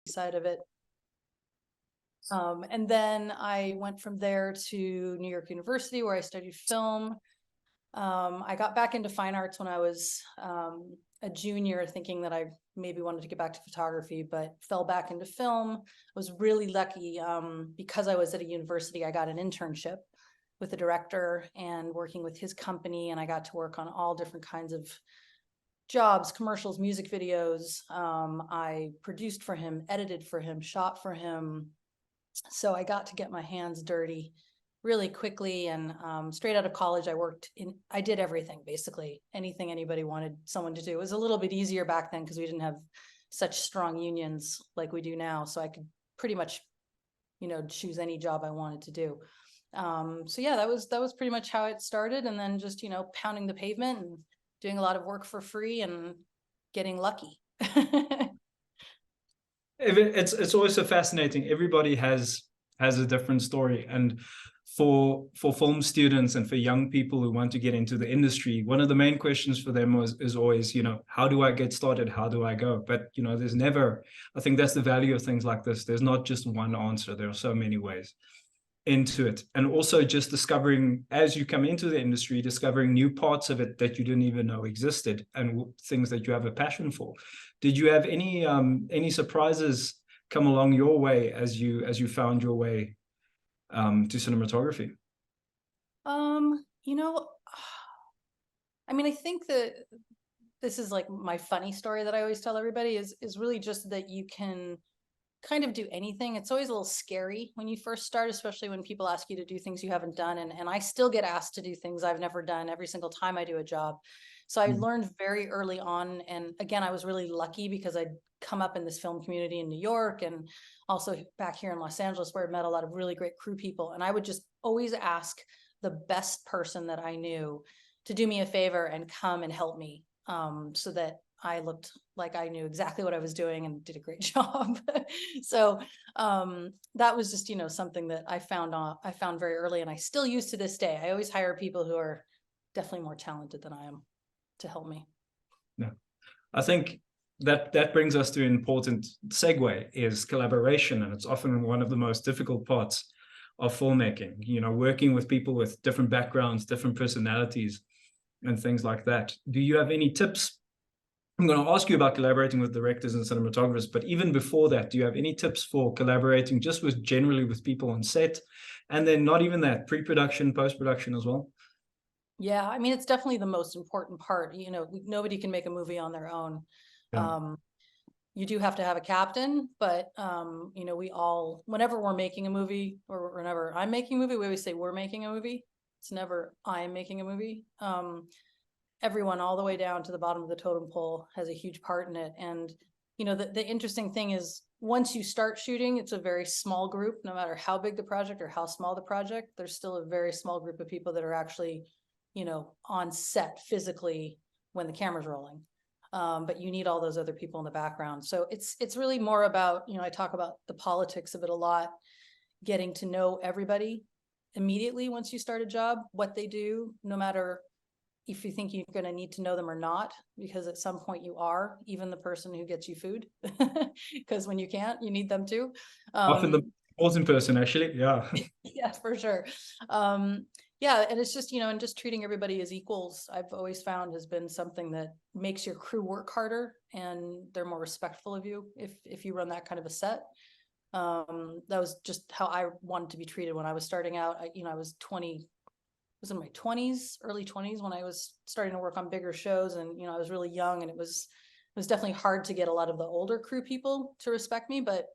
side of it. And then I went from there to New York University, where I studied film. I got back into fine arts when I was a junior, thinking that I maybe wanted to get back to photography, but fell back into film. I was really lucky because I was at a university. I got an internship with the director and working with his company, and I got to work on all different kinds of jobs, commercials, music videos. I produced for him, edited for him, shot for him. So I got to get my hands dirty really quickly. And straight out of college, I did everything, basically anything anybody wanted someone to do. It was a little bit easier back then because we didn't have such strong unions like we do now. So I could pretty much, choose any job I wanted to do. So yeah, that was pretty much how it started. And then just, pounding the pavement and doing a lot of work for free and getting lucky. It's always so fascinating. Everybody has a different story, and for film students and for young people who want to get into the industry, one of the main questions for them is always, how do I get started? How do I go? But there's never, I think that's the value of things like this. There's not just one answer. There are so many ways into it, and also just discovering, as you come into the industry, discovering new parts of it that you didn't even know existed, and things that you have a passion for. Did you have any surprises come along your way as you found your way to cinematography? I think that this is like my funny story that I always tell everybody is really just that you can kind of do anything. It's always a little scary when you first start, especially when people ask you to do things you haven't done. And I still get asked to do things I've never done every single time I do a job. So I learned very early on. And again, I was really lucky because I'd come up in this film community in New York and also back here in Los Angeles, where I met a lot of really great crew people. And I would just always ask the best person that I knew to do me a favor and come and help me, so that I looked like I knew exactly what I was doing and did a great job. So that was just, something that I found very early, and I still use to this day. I always hire people who are definitely more talented than I am to help me. Yeah, I think that brings us to an important segue, is collaboration. And it's often one of the most difficult parts of filmmaking, working with people with different backgrounds, different personalities, and things like that. Do you have any tips? I'm going to ask you about collaborating with directors and cinematographers, but even before that, do you have any tips for collaborating just generally with people on set? And then not even that, pre-production, post-production as well? Yeah, it's definitely the most important part. Nobody can make a movie on their own. Yeah. You do have to have a captain, but we all, whenever we're making a movie, or whenever I'm making a movie, we always say we're making a movie. It's never I am making a movie. Everyone all the way down to the bottom of the totem pole has a huge part in it. And, the interesting thing is, once you start shooting, it's a very small group. No matter how big the project or how small the project, there's still a very small group of people that are actually, on set physically when the camera's rolling. But you need all those other people in the background. So it's really more about, I talk about the politics of it a lot, getting to know everybody immediately once you start a job, what they do, no matter if you think you're going to need to know them or not, because at some point you are, even the person who gets you food, because when you can't, you need them too. Often the important person, actually. Yeah. Yeah, for sure. Yeah, and it's just, and just treating everybody as equals, I've always found has been something that makes your crew work harder, and they're more respectful of you if you run that kind of a set. That was just how I wanted to be treated when I was starting out. I was 20, was in my 20s, early 20s, when I was starting to work on bigger shows, and I was really young, and it was definitely hard to get a lot of the older crew people to respect me, but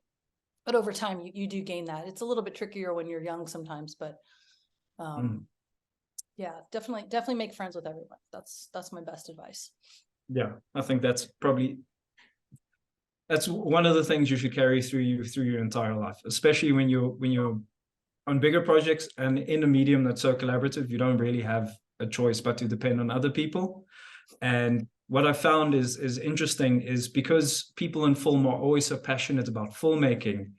over time you do gain that. It's a little bit trickier when you're young sometimes, but yeah, definitely make friends with everyone. That's my best advice. Yeah, I think that's one of the things you should carry through your entire life, especially when you're on bigger projects and in a medium that's so collaborative. You don't really have a choice but to depend on other people. And what I found is interesting is, because people in film are always so passionate about filmmaking,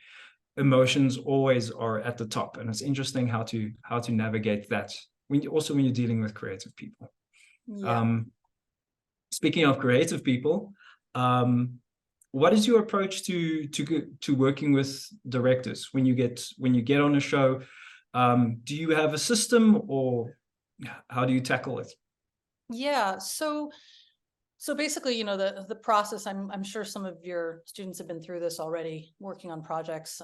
emotions always are at the top. And it's interesting how to navigate that when you're dealing with creative people. Yeah. Speaking of creative people, what is your approach to working with directors when you get on a show? Do you have a system, or how do you tackle it? Yeah, so basically, the process, I'm sure some of your students have been through this already, working on projects,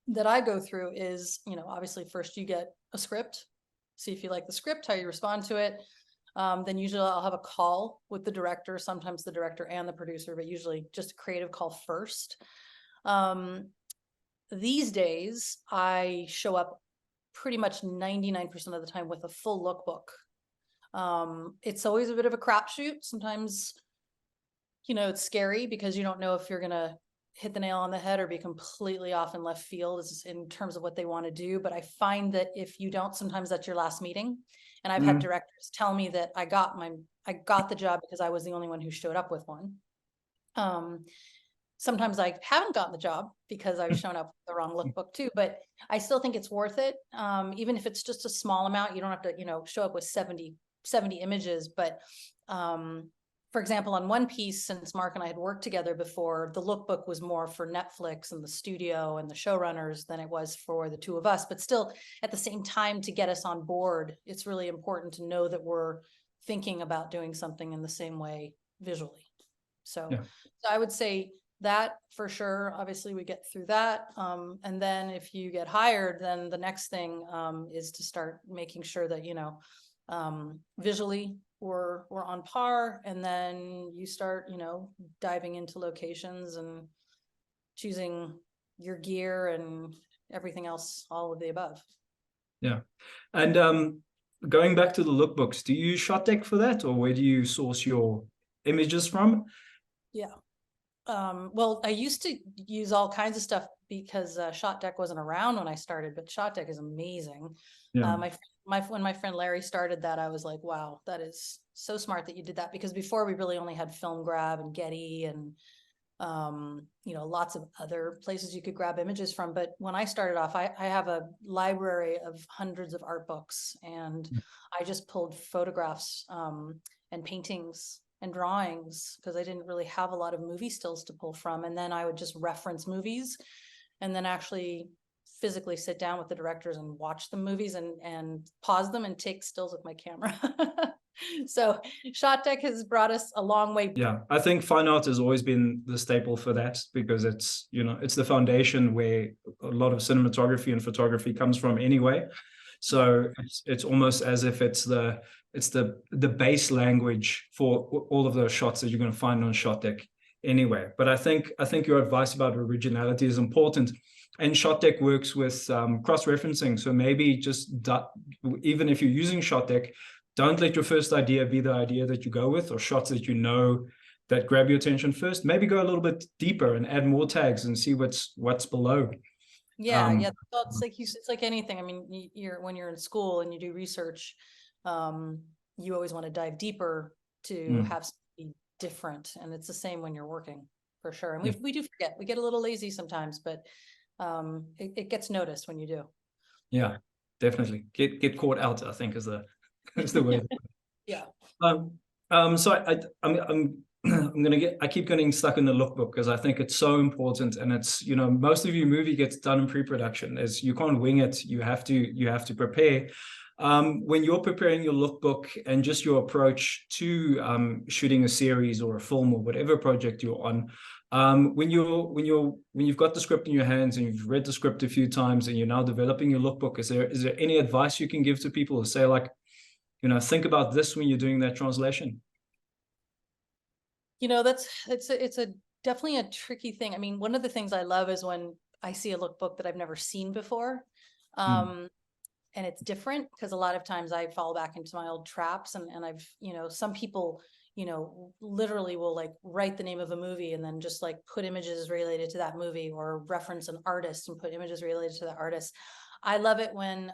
that I go through is, obviously first you get a script, see if you like the script, how you respond to it. Then usually I'll have a call with the director, sometimes the director and the producer, but usually just a creative call first. These days I show up pretty much 99% of the time with a full lookbook. It's always a bit of a crapshoot. Sometimes, it's scary because you don't know if you're gonna hit the nail on the head or be completely off in left field in terms of what they want to do. But I find that if you don't, sometimes that's your last meeting. And I've had directors tell me that I got the job because I was the only one who showed up with one. Sometimes I haven't gotten the job because I've shown up with the wrong lookbook too, but I still think it's worth it. Even if it's just a small amount, you don't have to, show up with 70 images. But for example, on One Piece, since Mark and I had worked together before, the lookbook was more for Netflix and the studio and the showrunners than it was for the two of us. But still, at the same time, to get us on board, it's really important to know that we're thinking about doing something in the same way visually. So I would say that for sure. Obviously, we get through that. And then if you get hired, then the next thing is to start making sure that, visually we're on par, and then you start diving into locations and choosing your gear and everything else, all of the above. And going back to the lookbooks, do you use shot deck for that, or where do you source your images from? Well, I used to use all kinds of stuff because shot deck wasn't around when I started, but shot deck is amazing. When my friend Larry started that, I was like, wow, that is so smart that you did that, because before we really only had Film Grab and Getty and lots of other places you could grab images from. But when I started off, I have a library of hundreds of art books, and I just pulled photographs and paintings and drawings because I didn't really have a lot of movie stills to pull from. And then I would just reference movies and then actually physically sit down with the directors and watch the movies and pause them and take stills with my camera. So shot deck has brought us a long way. Yeah, I think fine art has always been the staple for that, because it's it's the foundation where a lot of cinematography and photography comes from anyway. So it's almost as if it's the base language for all of those shots that you're going to find on shot deck anyway. But I think your advice about originality is important. And shot deck works with cross-referencing. So maybe just even if you're using shot deck, don't let your first idea be the idea that you go with, or shots that that grab your attention first. Maybe go a little bit deeper and add more tags and see what's below. It's like anything. I mean, when you're in school and you do research, you always want to dive deeper to have something different, and it's the same when you're working, for sure. And we do forget. We get a little lazy sometimes, but it gets noticed when you do. Yeah, definitely. Get caught out, I think, is the way. So I keep getting stuck in the lookbook because I think it's so important, and it's most of your movie gets done in pre-production. You can't wing it. You have to prepare. When you're preparing your lookbook and just your approach to shooting a series or a film or whatever project you're on, when you've got the script in your hands and you've read the script a few times and you're now developing your lookbook, is there any advice you can give to people to say, like, think about this when you're doing that translation? It's definitely a tricky thing. I mean, one of the things I love is when I see a lookbook that I've never seen before. And it's different because a lot of times I fall back into my old traps, and I've, some people, literally will like write the name of a movie and then just like put images related to that movie, or reference an artist and put images related to that artist. I love it when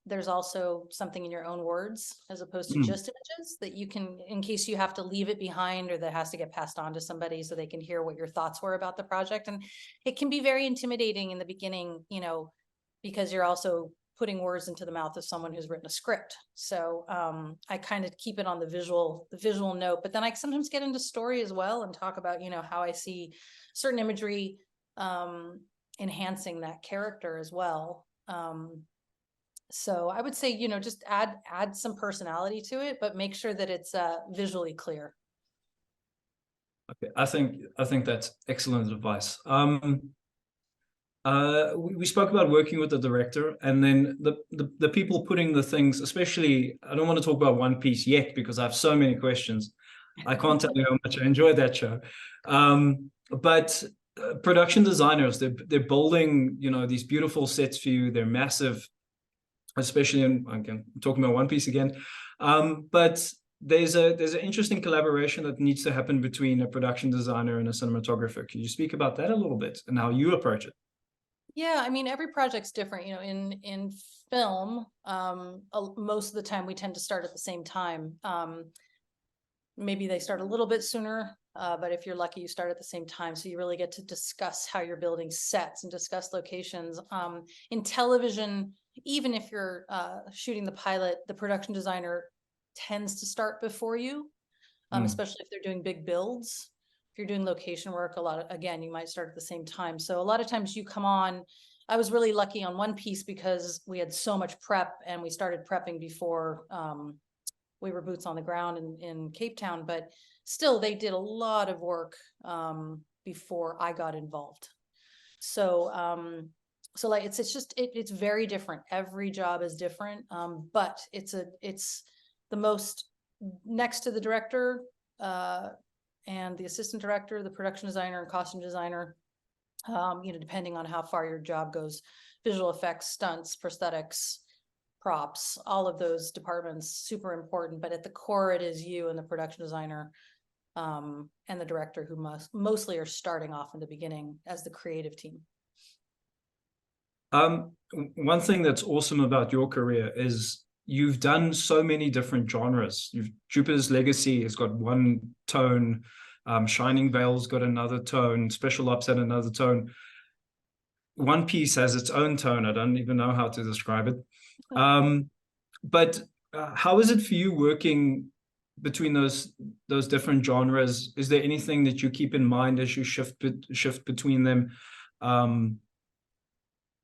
there's also something in your own words as opposed to just images that you can, in case you have to leave it behind or that has to get passed on to somebody so they can hear what your thoughts were about the project. And it can be very intimidating in the beginning, because you're also putting words into the mouth of someone who's written a script. So I kind of keep it on the visual note, but then I sometimes get into story as well and talk about, you know, how I see certain imagery enhancing that character as well. So I would say, you know, just add some personality to it, but make sure that it's visually clear. Okay, I think that's excellent advice. We spoke about working with the director, and then the people putting the things, especially, I don't want to talk about One Piece yet because I have so many questions. I can't tell you how much I enjoyed that show. But production designers, they're building, you know, these beautiful sets for you. They're massive, especially in, again, I'm talking about One Piece again. But there's an interesting collaboration that needs to happen between a production designer and a cinematographer. Can you speak about that a little bit and how you approach it? Yeah, I mean, every project's different. You know, in film, most of the time we tend to start at the same time. Maybe they start a little bit sooner, but if you're lucky, you start at the same time. So you really get to discuss how you're building sets and discuss locations. In television, even if you're shooting the pilot, the production designer tends to start before you, especially if they're doing big builds. If you're doing location work, again, you might start at the same time. So a lot of times you come on. I was really lucky on One Piece because we had so much prep and we started prepping before we were boots on the ground in Cape Town, but still they did a lot of work before I got involved. So so like it's very different. Every job is different, but it's the most next to the director and the assistant director, the production designer and costume designer, you know, depending on how far your job goes, visual effects, stunts, prosthetics, props, all of those departments, super important. But at the core, it is you and the production designer and the director who mostly are starting off in the beginning as the creative team. One thing that's awesome about your career is you've done so many different genres. Jupiter's Legacy has got one tone, Shining Veil's got another tone, Special Ops had another tone. One Piece has its own tone. I don't even know how to describe it. But how is it for you working between those different genres? Is there anything that you keep in mind as you shift between them,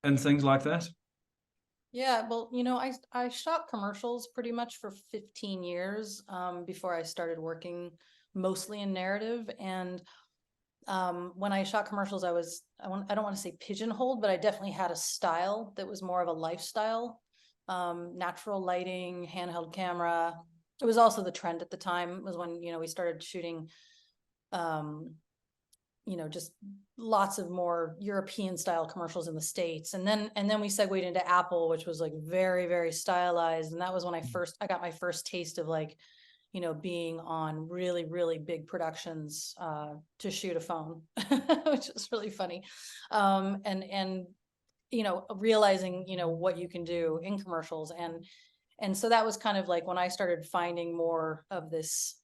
and things like that? Yeah, well, you know, I shot commercials pretty much for 15 years before I started working mostly in narrative. And when I shot commercials, I don't want to say pigeonholed, but I definitely had a style that was more of a lifestyle, natural lighting, handheld camera. It was also the trend at the time, was when, you know, we started shooting you know, just lots of more European style commercials in the States. And then we segued into Apple, which was like very, very stylized. And that was when I got my first taste of like, you know, being on really, really big productions to shoot a phone, which is really funny. And, you know, realizing, you know, what you can do in commercials. And so that was kind of like when I started finding more of this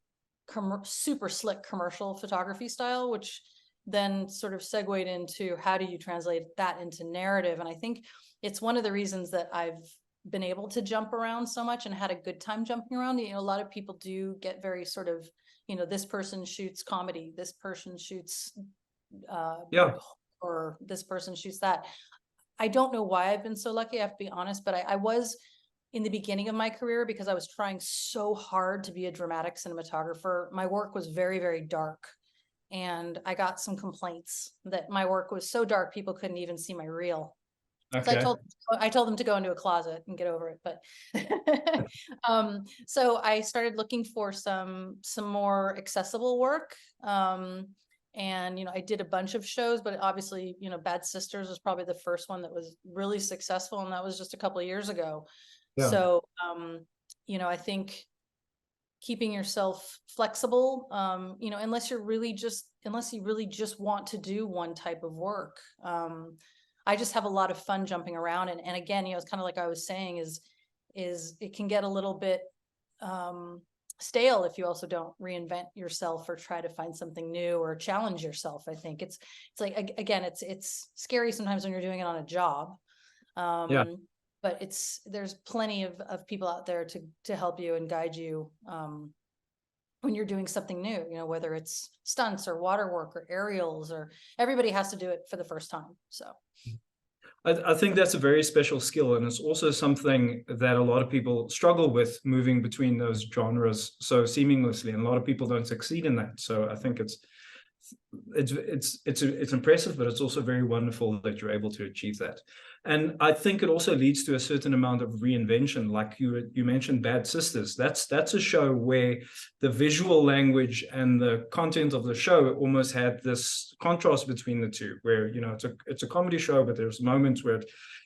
super slick commercial photography style, which then sort of segued into how do you translate that into narrative. And I think it's one of the reasons that I've been able to jump around so much and had a good time jumping around. You know, a lot of people do get very sort of, you know, this person shoots comedy, this person shoots or this person shoots that. I don't know why I've been so lucky, I have to be honest, but I was in the beginning of my career, because I was trying so hard to be a dramatic cinematographer. My work was very, very dark. And I got some complaints that my work was so dark, people couldn't even see my reel. Okay. So I told them to go into a closet and get over it. But so I started looking for some more accessible work. And, you know, I did a bunch of shows, but obviously, you know, Bad Sisters was probably the first one that was really successful. And that was just a couple of years ago. Yeah. So, you know, I think keeping yourself flexible, you know, unless you really just want to do one type of work. I just have a lot of fun jumping around. And again, you know, it's kind of like I was saying is it can get a little bit stale if you also don't reinvent yourself or try to find something new or challenge yourself. I think it's like, again, it's scary sometimes when you're doing it on a job. Yeah. but there's plenty of people out there to help you and guide you when you're doing something new, you know, whether it's stunts or water work or aerials, or everybody has to do it for the first time. So I think that's a very special skill, and it's also something that a lot of people struggle with, moving between those genres so seamlessly, and a lot of people don't succeed in that. So I think it's impressive, but it's also very wonderful that you're able to achieve that. And I think it also leads to a certain amount of reinvention. Like you mentioned Bad Sisters. That's a show where the visual language and the content of the show almost had this contrast between the two, where, you know, it's a comedy show, but there's moments where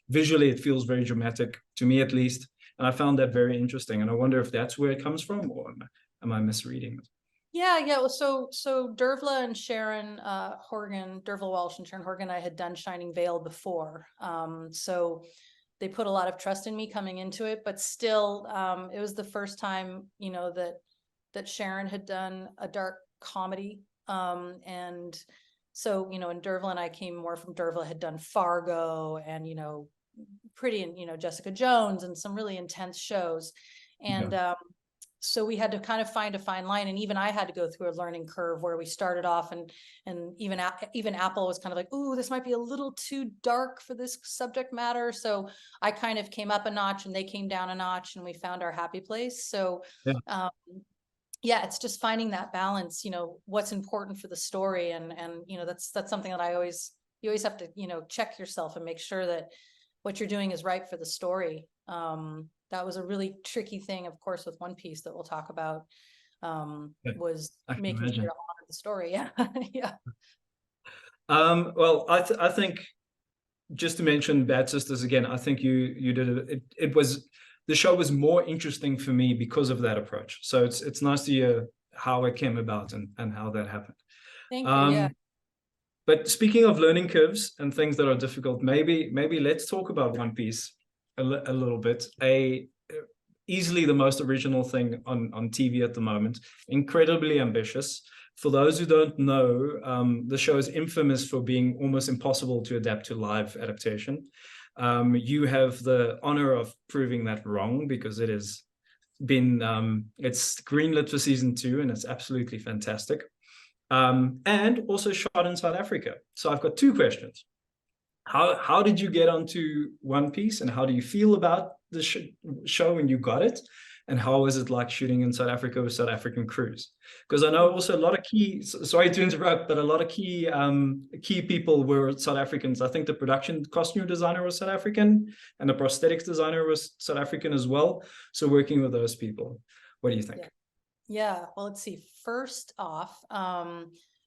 visually it feels very dramatic, to me at least. And I found that very interesting. And I wonder if that's where it comes from, or am I misreading it? yeah. Well, so Dervla and Sharon Horgan, Dervla Walsh and Sharon Horgan, I had done Shining Veil before. So they put a lot of trust in me coming into it, but still, it was the first time, you know, that Sharon had done a dark comedy. And so, you know, and Dervla and I came more from, Dervla had done Fargo and, you know, Pretty, and, you know, Jessica Jones and some really intense shows. And so we had to kind of find a fine line, and even I had to go through a learning curve where we started off, and even Apple was kind of like, ooh, this might be a little too dark for this subject matter. So I kind of came up a notch and they came down a notch, and we found our happy place. So yeah, it's just finding that balance, you know, what's important for the story. And you know, that's something that you always have to, you know, check yourself and make sure that what you're doing is right for the story. That was a really tricky thing, of course, with One Piece that we'll talk about, was making sure to honor the story. Yeah. Yeah. Well, I think, just to mention Bad Sisters again, I think you did it. It was, the show was more interesting for me because of that approach. So it's nice to hear how it came about and how that happened. Thank you. Yeah. But speaking of learning curves and things that are difficult, maybe let's talk about One Piece a little bit. Easily the most original thing on TV at the moment. Incredibly ambitious. For those who don't know, the show is infamous for being almost impossible to adapt to live adaptation. You have the honor of proving that wrong, because it has been it's greenlit for season 2, and it's absolutely fantastic. And also shot in South Africa. So I've got 2 questions. How did you get onto One Piece, and how do you feel about the show when you got it? And how was it like shooting in South Africa with South African crews? Because I know also a lot of sorry to interrupt, but a lot of key people were South Africans. I think the production costume designer was South African, and the prosthetics designer was South African as well. So working with those people, what do you think? Yeah. Well, let's see. First off,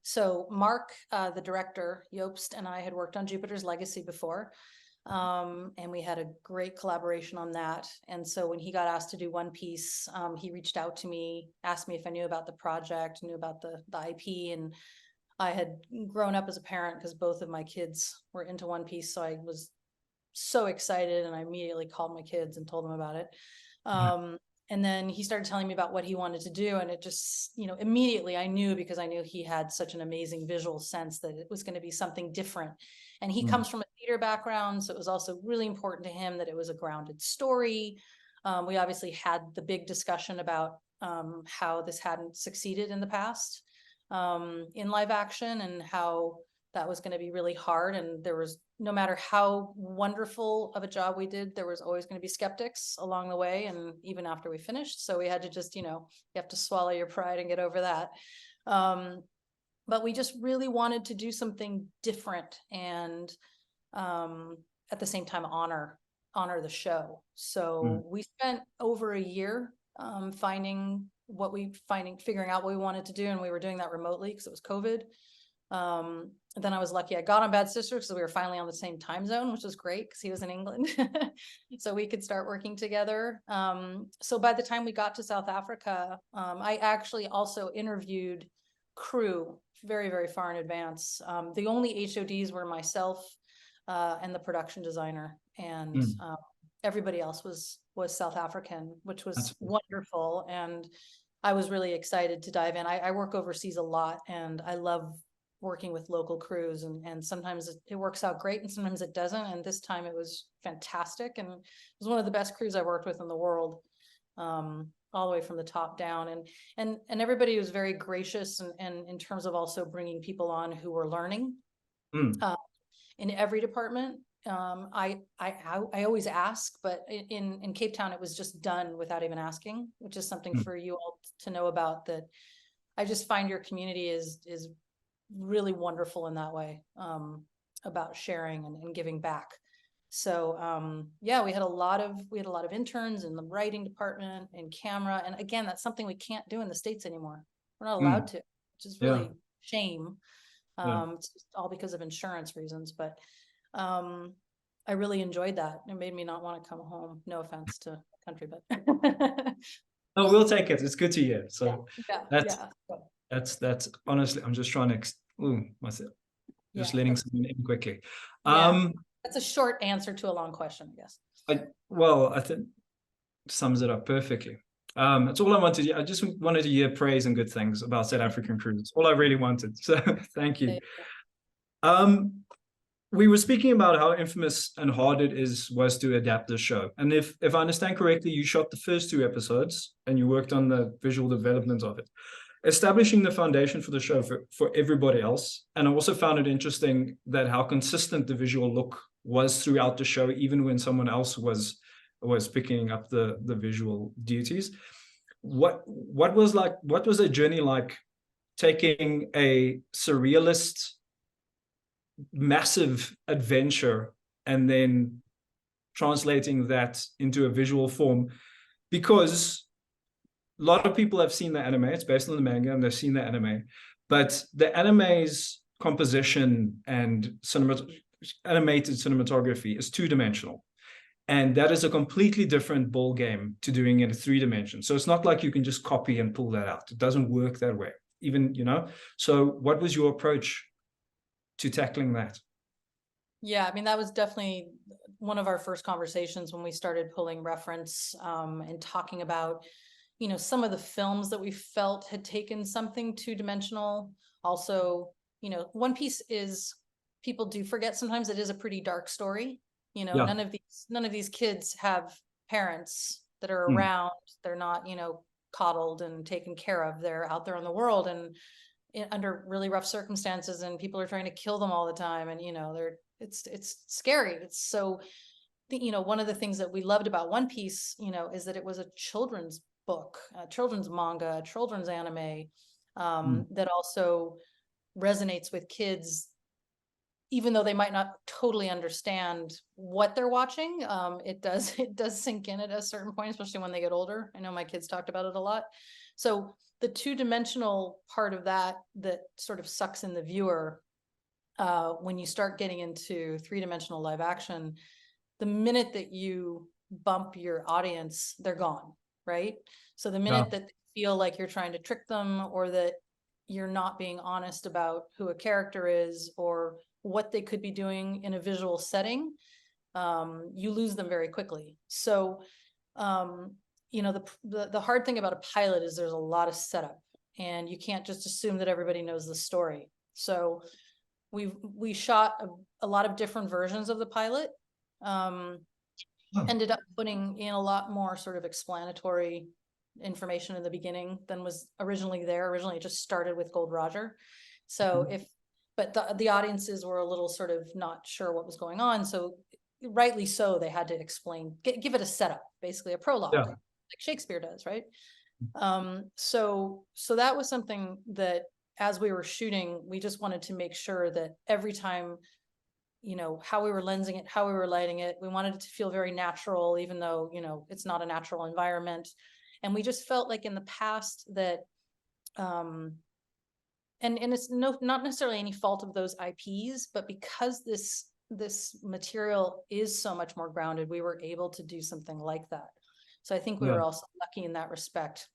so Mark, the director, Jobst, and I had worked on Jupiter's Legacy before. And we had a great collaboration on that. And so when he got asked to do One Piece, he reached out to me, asked me if I knew about the project, knew about the IP. And I had grown up as a parent because both of my kids were into One Piece. So I was so excited, and I immediately called my kids and told them about it. And then he started telling me about what he wanted to do. And it just, you know, immediately I knew, because I knew he had such an amazing visual sense, that it was going to be something different. And he comes from a theater background. So it was also really important to him that it was a grounded story. We obviously had the big discussion about how this hadn't succeeded in the past in live action, and how that was going to be really hard. And there was, no matter how wonderful of a job we did, there was always going to be skeptics along the way, and even after we finished. So we had to just, you know, you have to swallow your pride and get over that. But we just really wanted to do something different, and at the same time honor the show. So we spent over a year figuring out what we wanted to do, and we were doing that remotely because it was COVID. Then I was lucky I got on Bad Sisters because we were finally on the same time zone, which was great because he was in England. So we could start working together. So by the time we got to South Africa, I actually also interviewed crew very, very far in advance. The only HODs were myself and the production designer, and everybody else was South African, which was wonderful. And I was really excited to dive in. I work overseas a lot, and I love working with local crews, and sometimes it works out great and sometimes it doesn't. And this time it was fantastic, and it was one of the best crews I worked with in the world, all the way from the top down. And everybody was very gracious, and in terms of also bringing people on who were learning in every department. I always ask, but in Cape Town, it was just done without even asking, which is something for you all to know about. That I just find your community is really wonderful in that way, about sharing and giving back. So yeah, we had a lot of interns in the writing department and camera, and again, that's something we can't do in the States anymore. We're not allowed to, which is really shame. It's just all because of insurance reasons, but I really enjoyed that. It made me not want to come home. No offense to the country, but No, we'll take it. It's good to hear. So yeah. that's honestly, I'm just trying to myself, just letting someone in quickly. That's a short answer to a long question, I guess. I think sums it up perfectly. That's all I wanted. I just wanted to hear praise and good things about South African crews. That's all I really wanted. So thank you. We were speaking about how infamous and hard it was to adapt the show. And if I understand correctly, you shot the first 2 episodes and you worked on the visual development of it, establishing the foundation for the show for everybody else. And I also found it interesting that how consistent the visual look was throughout the show, even when someone else was picking up the visual duties. What was a journey like, taking a surrealist massive adventure and then translating that into a visual form? Because a lot of people have seen the anime, it's based on the manga, and they've seen the anime, but the anime's composition and animated cinematography is 2-dimensional. And that is a completely different ball game to doing it in 3 dimensions. So it's not like you can just copy and pull that out. It doesn't work that way, even, So what was your approach to tackling that? Yeah, I mean, that was definitely one of our first conversations when we started pulling reference, and talking about, some of the films that we felt had taken something 2-dimensional. Also, One Piece is, people do forget sometimes, it is a pretty dark story. None of these kids have parents that are around. They're not, coddled and taken care of. They're out there in the world and under really rough circumstances, and people are trying to kill them all the time. And, it's scary. It's so, one of the things that we loved about One Piece, is that it was a children's book, a children's manga, a children's anime, that also resonates with kids, even though they might not totally understand what they're watching. It does sink in at a certain point, especially when they get older. I know my kids talked about it a lot. So the 2-dimensional part of that sort of sucks in the viewer, when you start getting into 3-dimensional live action, the minute that you bump your audience, they're gone, right? So the minute that they feel like you're trying to trick them, or that you're not being honest about who a character is or what they could be doing in a visual setting, you lose them very quickly. So, the hard thing about a pilot is there's a lot of setup, and you can't just assume that everybody knows the story. So we shot a lot of different versions of the pilot, ended up putting in a lot more sort of explanatory information in the beginning than was originally there. Originally, it just started with Gold Roger. So but the audiences were a little sort of not sure what was going on. So rightly so, they had to explain, give it a setup, basically a prologue, like Shakespeare does, right? So that was something that, as we were shooting, we just wanted to make sure that every time, how we were lensing it, how we were lighting it, we wanted it to feel very natural, even though, it's not a natural environment. And we just felt like in the past that, and it's not necessarily any fault of those IPs, but because this material is so much more grounded, we were able to do something like that. So I think we were also lucky in that respect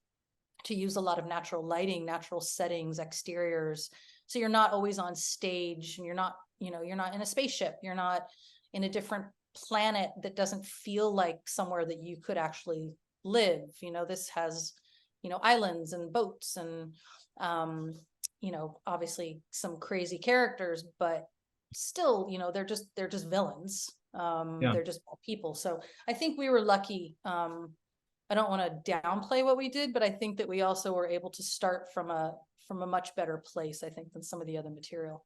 to use a lot of natural lighting, natural settings, exteriors. So you're not always on stage, and you're not in a spaceship. You're not in a different planet that doesn't feel like somewhere that you could actually live. This has, islands and boats and you know, obviously some crazy characters, but still, you know, they're just villains. Yeah. They're just people. So I think we were lucky. I don't want to downplay what we did, but I think that we also were able to start from a much better place, I think, than some of the other material.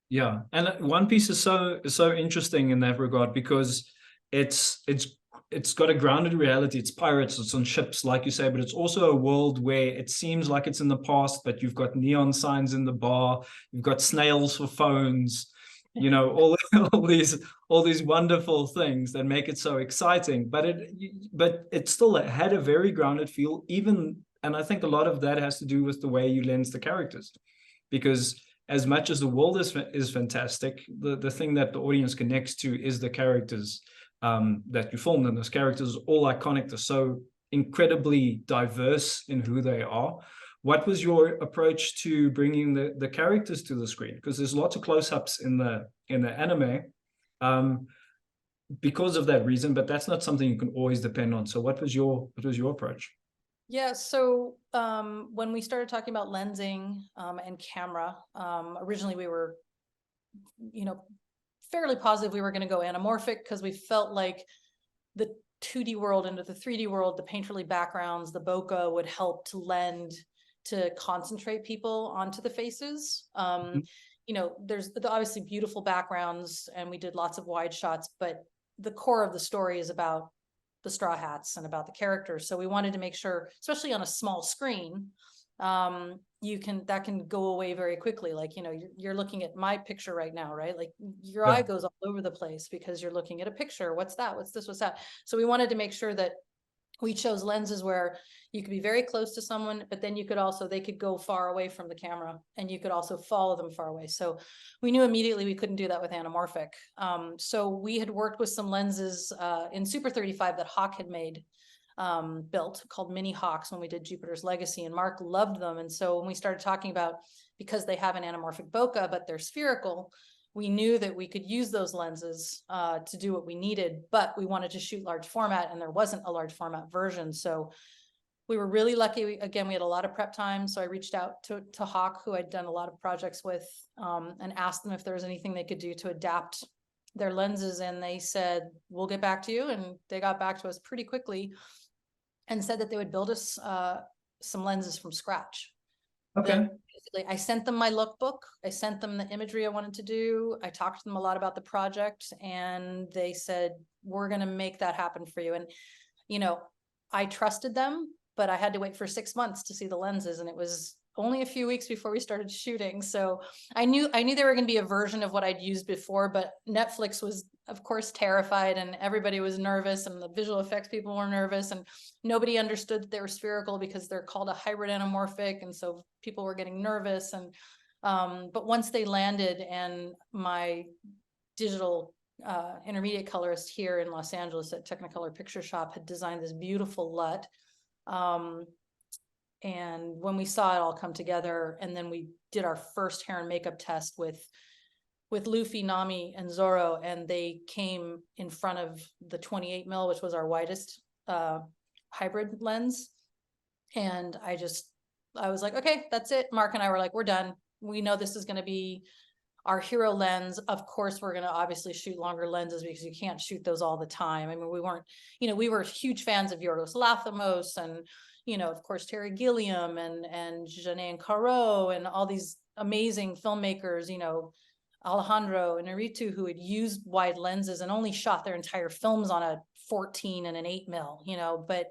Yeah, and One Piece is so interesting in that regard because it's got a grounded reality. It's pirates, it's on ships, like you say, but it's also a world where it seems like it's in the past, but you've got neon signs in the bar, you've got snails for phones, you know, all these wonderful things that make it so exciting. But it still had a very grounded feel, even, and I think a lot of that has to do with the way you lens the characters, because as much as the world is fantastic, the thing that the audience connects to is the characters that you filmed, and those characters are all iconic. They're so incredibly diverse in who they are. What was your approach to bringing the characters to the screen? Because there's lots of close-ups in the anime because of that reason, but that's not something you can always depend on. So what was your approach? Yeah, so when we started talking about lensing and camera, originally we were, you know, fairly positive we were going to go anamorphic because we felt like the 2D world into the 3D world, the painterly backgrounds, the bokeh would help to lend to concentrate people onto the faces. You know, there's obviously beautiful backgrounds and we did lots of wide shots, but the core of the story is about the straw hats and about the characters. So we wanted to make sure, especially on a small screen, that can go away very quickly. Like, you know, you're looking at my picture right now, right? Like your eye goes all over the place because you're looking at a picture. What's that? What's this? What's that? So we wanted to make sure that we chose lenses where you could be very close to someone, but then they could go far away from the camera and you could also follow them far away. So we knew immediately we couldn't do that with anamorphic. So we had worked with some lenses in Super 35 that Hawk had made, built, called Mini Hawks, when we did Jupiter's Legacy, and Mark loved them. And so when we started talking about, because they have an anamorphic bokeh, but they're spherical, we knew that we could use those lenses to do what we needed, but we wanted to shoot large format and there wasn't a large format version. So we were really lucky. We had a lot of prep time. So I reached out to Hawk, who I'd done a lot of projects with, and asked them if there was anything they could do to adapt their lenses. And they said, we'll get back to you. And they got back to us pretty quickly and said that they would build us some lenses from scratch. Okay. Basically, I sent them my lookbook. I sent them the imagery I wanted to do. I talked to them a lot about the project, and they said, we're going to make that happen for you. And, you know, I trusted them, but I had to wait for 6 months to see the lenses, and it was only a few weeks before we started shooting. So I knew there were going to be a version of what I'd used before, but Netflix was, of course, terrified, and everybody was nervous, and the visual effects people were nervous, and nobody understood that they were spherical because they're called a hybrid anamorphic. And so people were getting nervous. And but once they landed, and my digital intermediate colorist here in Los Angeles at Technicolor Picture Shop had designed this beautiful LUT. And when we saw it all come together, and then we did our first hair and makeup test with Luffy, Nami, and Zoro, and they came in front of the 28 mil, which was our widest hybrid lens. And I was like, okay, that's it. Mark and I were like, we're done. We know this is going to be our hero lens. Of course, we're going to obviously shoot longer lenses because you can't shoot those all the time. I mean, we were huge fans of Yorgos Lanthimos and, you know, of course, Terry Gilliam and Janae Caro and all these amazing filmmakers, you know, Alejandro Inarritu, who had used wide lenses and only shot their entire films on a 14 and an 8 mil, you know, but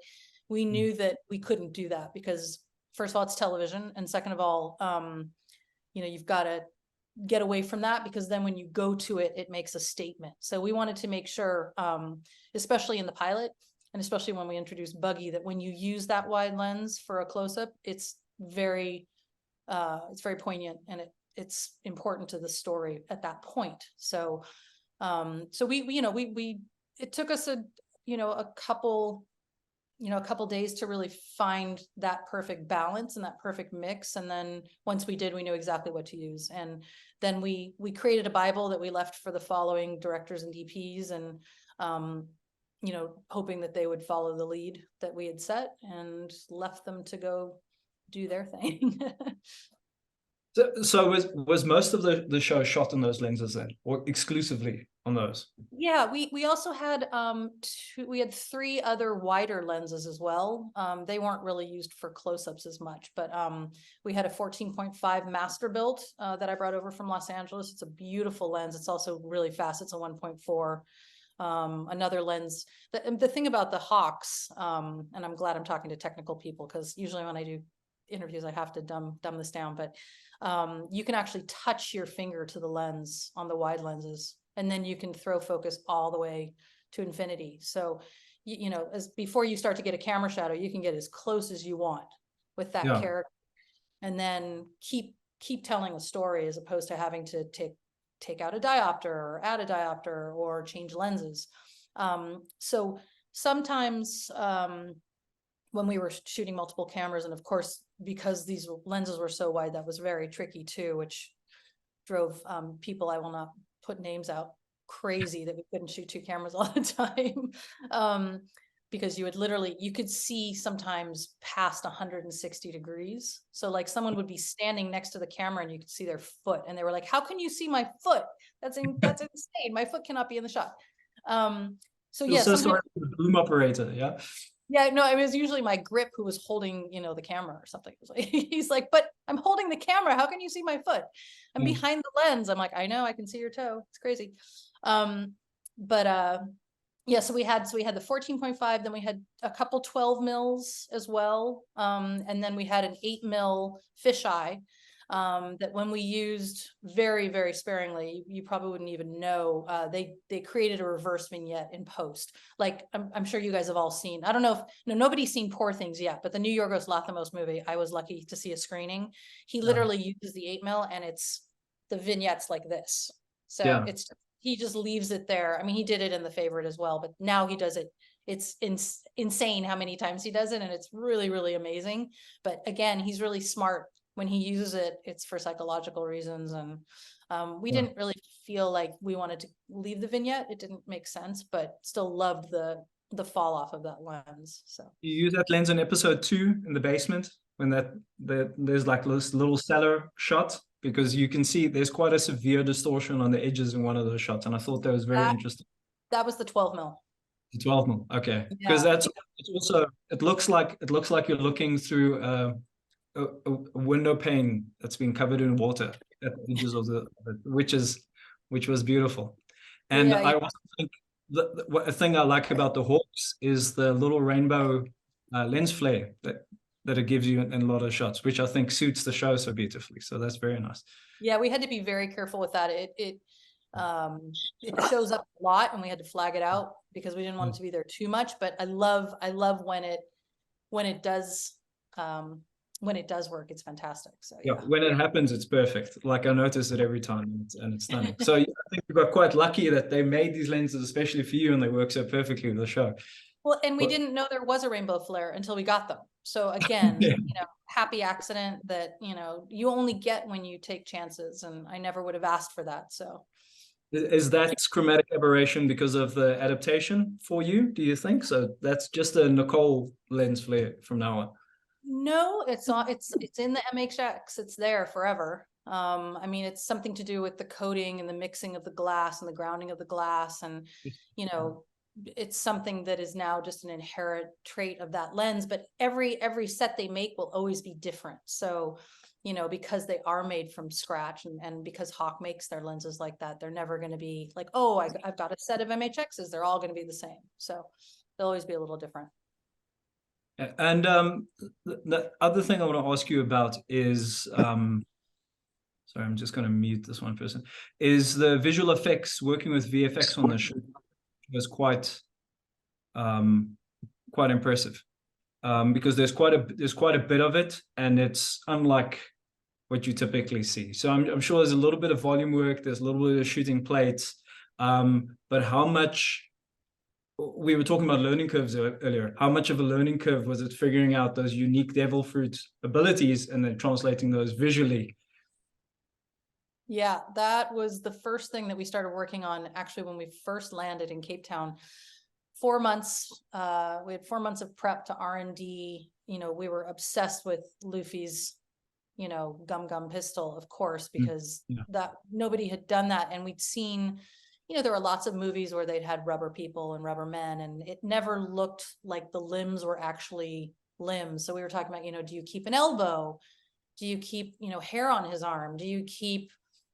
we knew that we couldn't do that because, first of all, it's television. And second of all, you know, you've got to get away from that, because then when you go to it, it makes a statement. So we wanted to make sure, especially in the pilot, and especially when we introduced Buggy, that when you use that wide lens for a close-up, it's very poignant, and it's important to the story at that point. So so it took us a couple days to really find that perfect balance and that perfect mix. And then once we did, we knew exactly what to use. And then we created a Bible that we left for the following directors and DPs, and hoping that they would follow the lead that we had set, and left them to go do their thing. So was most of the show shot on those lenses then, or exclusively on those? Yeah, we also had we had 3 other wider lenses as well. They weren't really used for close-ups as much, but we had a 14.5 master built that I brought over from Los Angeles. It's a beautiful lens. It's also really fast. It's a 1.4. Another lens. The thing about the Hawks, and I'm glad I'm talking to technical people, because usually when I do interviews I have to dumb this down, but you can actually touch your finger to the lens on the wide lenses, and then you can throw focus all the way to infinity. So you know, as before you start to get a camera shadow, you can get as close as you want with that Yeah. character, and then keep telling a story, as opposed to having to take out a diopter or add a diopter or change lenses. So sometimes when we were shooting multiple cameras, and of course, because these lenses were so wide, that was very tricky too, which drove people, I will not put names out, crazy that we couldn't shoot 2 cameras all the time. Because you could see sometimes past 160 degrees. So like someone would be standing next to the camera and you could see their foot, and they were like, how can you see my foot? That's insane. My foot cannot be in the shot. So Feel yeah, so sometimes, sorry for the boom operator. Yeah. yeah, no, it was usually my grip who was holding, you know, the camera or something. It was like, he's like, but I'm holding the camera. How can you see my foot? I'm Mm. behind the lens. I'm like, I know, I can see your toe. It's crazy. But yeah, so we had the 14.5, then we had a couple 12 mils as well. And then we had an 8 mil fisheye. That when we used very, very sparingly, you probably wouldn't even know. They created a reverse vignette in post. Like I'm sure you guys have all seen. I don't know if nobody's seen Poor Things yet, but the new Yorgos Lanthimos movie, I was lucky to see a screening. He literally uses the 8 mil, and it's the vignettes like this. So Yeah. he just leaves it there. I mean, he did it in The Favorite as well, but now he does it. It's insane how many times he does it, and it's really, really amazing. But again, he's really smart. When he uses it, it's for psychological reasons. And we Yeah. didn't really feel like we wanted to leave the vignette. It didn't make sense, but still loved the fall off of that lens. So You use that lens in episode 2 in the basement when there's like this little cellar shot, because you can see there's quite a severe distortion on the edges in one of those shots, and I thought that was very that interesting. that was the 12 mil. The 12 mil, okay, because Yeah. it's also it looks like you're looking through a window pane that's been covered in water at the edges of which was beautiful. And Yeah. I also think a thing I like about the Hawks is the little rainbow lens flare that it gives you in a lot of shots, which I think suits the show so beautifully. So that's very nice. Yeah, we had to be very careful with that. It shows up a lot, and we had to flag it out because we didn't want it to be there too much. But I love when it does work. It's fantastic. So Yeah, yeah. when it happens, it's perfect. Like I notice it every time, and it's stunning. So yeah, I think we got quite lucky that they made these lenses especially for you, and they work so perfectly with the show. Well, and we But didn't know there was a rainbow flare until we got them. So again, yeah. happy accident that, you only get when you take chances, and I never would have asked for that. So Is that chromatic aberration because of the adaptation for you, do you think? So that's just a Nicole lens flare from now on. no, it's not. It's in the MHX. It's there forever. I mean, it's something to do with the coating and the mixing of the glass and the grounding of the glass, and it's something that is now just an inherent trait of that lens. But every set they make will always be different. So, because they are made from scratch, and because Hawk makes their lenses like that, they're never going to be like, oh, I've got a set of MHXs. They're all going to be the same. So they'll always be a little different. And the other thing I want to ask you about is, sorry, I'm just going to mute this one person, is the visual effects, working with VFX on the show was quite impressive. Because there's quite a bit of it, and it's unlike what you typically see. So I'm sure there's a little bit of volume work, there's a little bit of shooting plates, but how much, we were talking about learning curves earlier, how much of a learning curve was it figuring out those unique devil fruit abilities and then translating those visually? Yeah, that was the first thing that we started working on actually when we first landed in Cape Town. 4 months, we had 4 months of prep to R&D. We were obsessed with Luffy's you know, gum gum pistol, of course, Mm. because Yeah. that nobody had done that. And we'd seen, you know, there were lots of movies where they'd had rubber people and rubber men, and it never looked like the limbs were actually limbs. So we were talking about, you know, do you keep an elbow? Do you keep, you know, hair on his arm? Do you keep,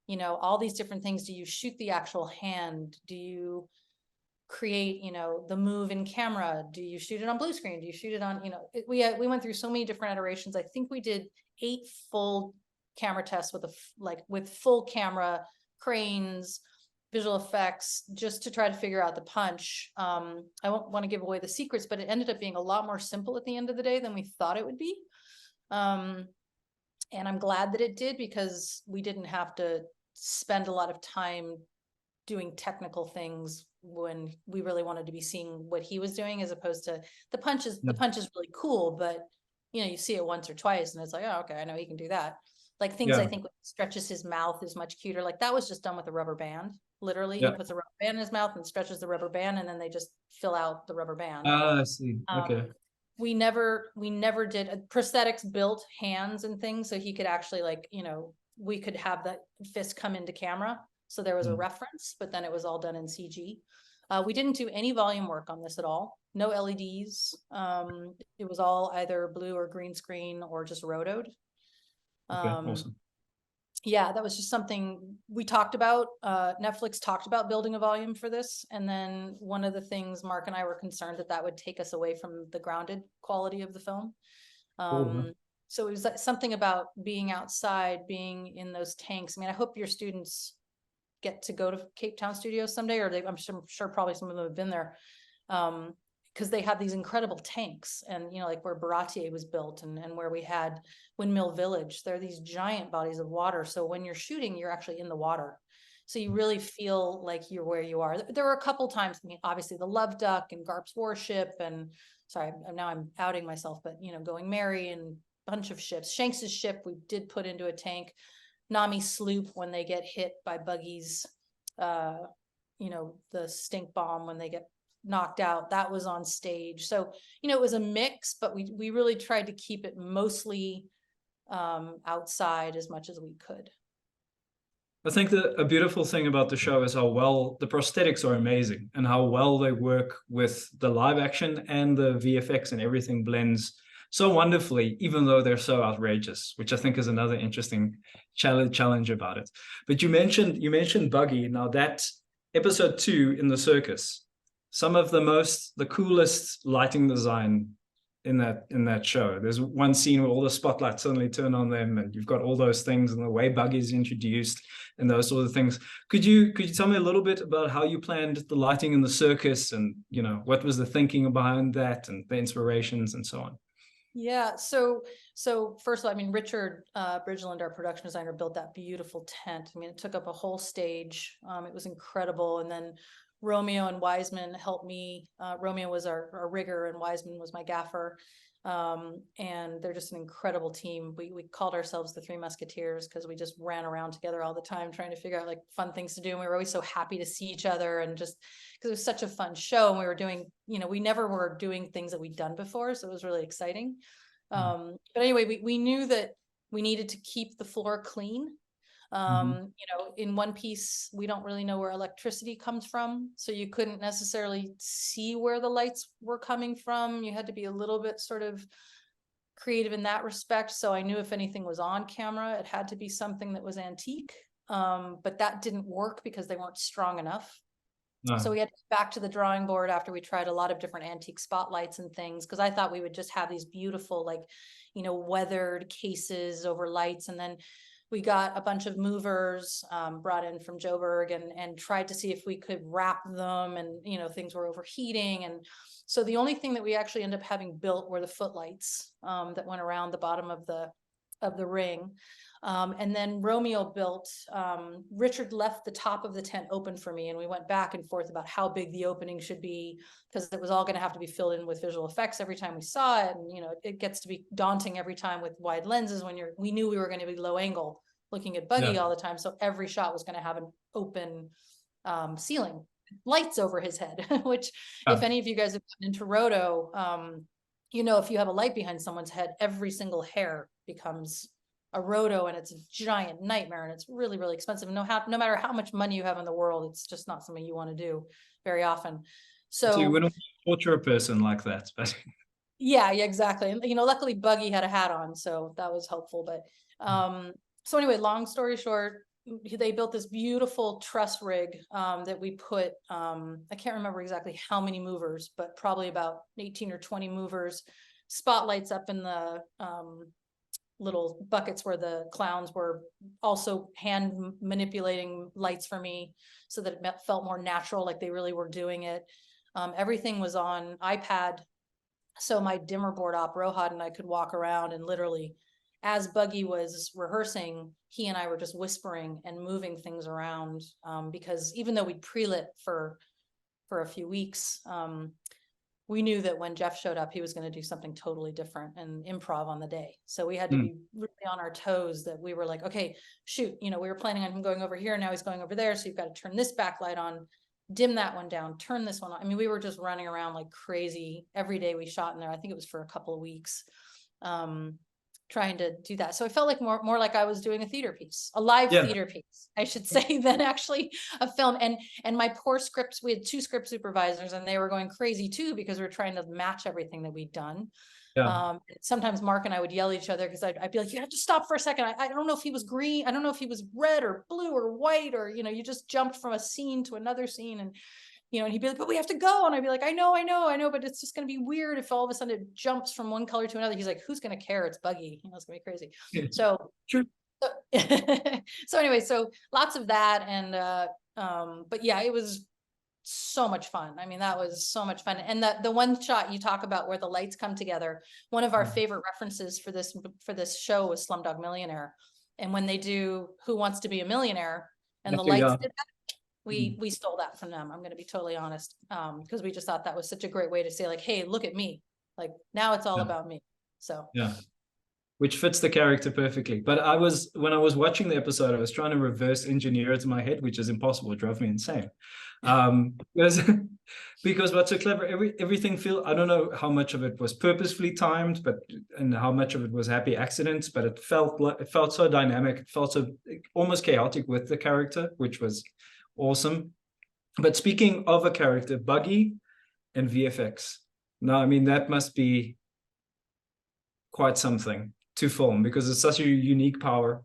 you know, all these different things? Do you shoot the actual hand? Do you create, you know, the move in camera? Do you shoot it on blue screen? Do you shoot it on, you know, we went through so many different iterations. I think we did 8 full camera tests with with full camera, cranes, visual effects, just to try to figure out the punch. I won't want to give away the secrets, but it ended up being a lot more simple at the end of the day than we thought it would be. And I'm glad that it did, because we didn't have to spend a lot of time doing technical things when we really wanted to be seeing what he was doing, as opposed to the punches. Yeah. The punch is really cool, but you know, you see it once or twice and it's like, oh, okay, I know he can do that. Like things, I Yeah. think when he stretches his mouth is much cuter. Like that was just done with a rubber band. Literally, he Yeah. puts a rubber band in his mouth and stretches the rubber band, and then they just fill out the rubber band. Ah, I see. Okay. We never did prosthetics, built hands and things, so he could actually, like, you know, we could have the fist come into camera, so there was a Mm. reference, but then it was all done in CG. We didn't do any volume work on this at all. No LEDs. It was all either blue or green screen or just rotoed. Okay. Um, Awesome. yeah, that was just something we talked about. Netflix talked about building a volume for this. And then one of the things, Mark and I were concerned that that would take us away from the grounded quality of the film. Cool, huh? So it was something about being outside, being in those tanks. I mean, I hope your students get to go to Cape Town Studios someday, or I'm sure probably some of them have been there. Because they have these incredible tanks, and you know, like where Baratier was built, and where we had Windmill Village, there are these giant bodies of water. So when you're shooting, you're actually in the water. So you really feel like you're where you are. There were a couple times, I mean, obviously the Love Duck and Garp's Warship, and sorry, now I'm outing myself, but you know, Going Merry and a bunch of ships. Shanks's ship we did put into a tank. Nami sloop when they get hit by Buggy's, you know, the stink bomb when they get knocked out, that was on stage. So, you know, it was a mix, but we really tried to keep it mostly outside as much as we could. I think that a beautiful thing about the show is how well the prosthetics are amazing and how well they work with the live action, and the VFX and everything blends so wonderfully, even though they're so outrageous, which I think is another interesting challenge about it. But you mentioned Buggy. Now that episode 2 in the circus, some of the coolest lighting design in that show. There's one scene where all the spotlights suddenly turn on them, and you've got all those things, and the way Buggy is introduced and those sort of things. Could you tell me a little bit about how you planned the lighting in the circus, and you know, what was the thinking behind that, and the inspirations and so on? Yeah, so first of all, I mean, Richard Bridgeland, our production designer, built that beautiful tent. I mean, it took up a whole stage. It was incredible. And then Romeo and Wiseman helped me. Romeo was our rigger, and Wiseman was my gaffer. And they're just an incredible team. We called ourselves the Three Musketeers because we just ran around together all the time trying to figure out like fun things to do. And we were always so happy to see each other, and just because it was such a fun show, and we were doing, you know, we never were doing things that we'd done before, so it was really exciting. But anyway, we knew that we needed to keep the floor clean. Mm-hmm. You know, in One Piece, we don't really know where electricity comes from, so you couldn't necessarily see where the lights were coming from. You had to be a little bit sort of creative in that respect. So I knew if anything was on camera, it had to be something that was antique. But that didn't work because they weren't strong enough. So No. we had to go back to the drawing board after we tried a lot of different antique spotlights and things, because I thought we would just have these beautiful, like, you know, weathered cases over lights. And then we got a bunch of movers brought in from Joburg, and tried to see if we could wrap them, and you know, things were overheating. And so the only thing that we actually ended up having built were the footlights that went around the bottom of the ring. And then Romeo built, Richard left the top of the tent open for me, and we went back and forth about how big the opening should be, because it was all going to have to be filled in with visual effects every time we saw it. And, you know, it gets to be daunting every time with wide lenses when we knew we were going to be low angle looking at Buggy Yeah. all the time. So every shot was going to have an open ceiling, lights over his head, which if Yeah. any of you guys have gotten into roto, you know, if you have a light behind someone's head, every single hair becomes a roto and it's a giant nightmare and it's really, really expensive. No matter how much money you have in the world, it's just not something you want to do very often. So you So wouldn't torture a person like that, but yeah, exactly. And luckily Buggy had a hat on, so that was helpful. But so anyway, long story short, they built this beautiful truss rig that we put I can't remember exactly how many movers, but probably about 18 or 20 movers, spotlights up in the little buckets where the clowns were, also hand manipulating lights for me so that it felt more natural, like they really were doing it. Everything was on iPad, so my dimmer board op, Rohad, and I could walk around and literally, as Buggy was rehearsing, he and I were just whispering and moving things around, because even though we'd pre-lit for a few weeks, we knew that when Jeff showed up, he was going to do something totally different and improv on the day. So we had to be really on our toes, that we were like, okay, shoot, we were planning on him going over here. Now he's going over there. So you've got to turn this backlight on, dim that one down, turn this one on. I mean, we were just running around like crazy every day we shot in there. I think it was for a couple of weeks, trying to do that. So it felt like more like I was doing a theater piece, a live theater piece, I should say, than actually a film. And my poor scripts, we had 2 script supervisors and they were going crazy too, because we were trying to match everything that we'd done. Sometimes Mark and I would yell at each other because I'd be like, you have to stop for a second. I don't know if he was green. I don't know if he was red or blue or white, or, you just jumped from a scene to another scene. And, and he'd be like, but we have to go. And I'd be like, I know, but it's just going to be weird if all of a sudden it jumps from one color to another. He's like, who's going to care? It's Buggy. It's going to be crazy. So, true. So anyway, so lots of that. And, but yeah, it was so much fun. I mean, that was so much fun. And the one shot you talk about where the lights come together, one of our favorite references for this show was Slumdog Millionaire. And when they do Who Wants to Be a Millionaire, and the lights did that, we stole that from them. I'm going to be totally honest, because we just thought that was such a great way to say, like, hey, look at me, like now it's all about me. So which fits the character perfectly. But when I was watching the episode, I was trying to reverse engineer it in my head, which is impossible. It drove me insane. Because what's so clever, everything I don't know how much of it was purposefully timed, and how much of it was happy accidents, but it felt so dynamic. It felt so almost chaotic with the character, which was awesome. But speaking of a character, Buggy and VFX. Now, I mean, that must be quite something to film, because it's such a unique power.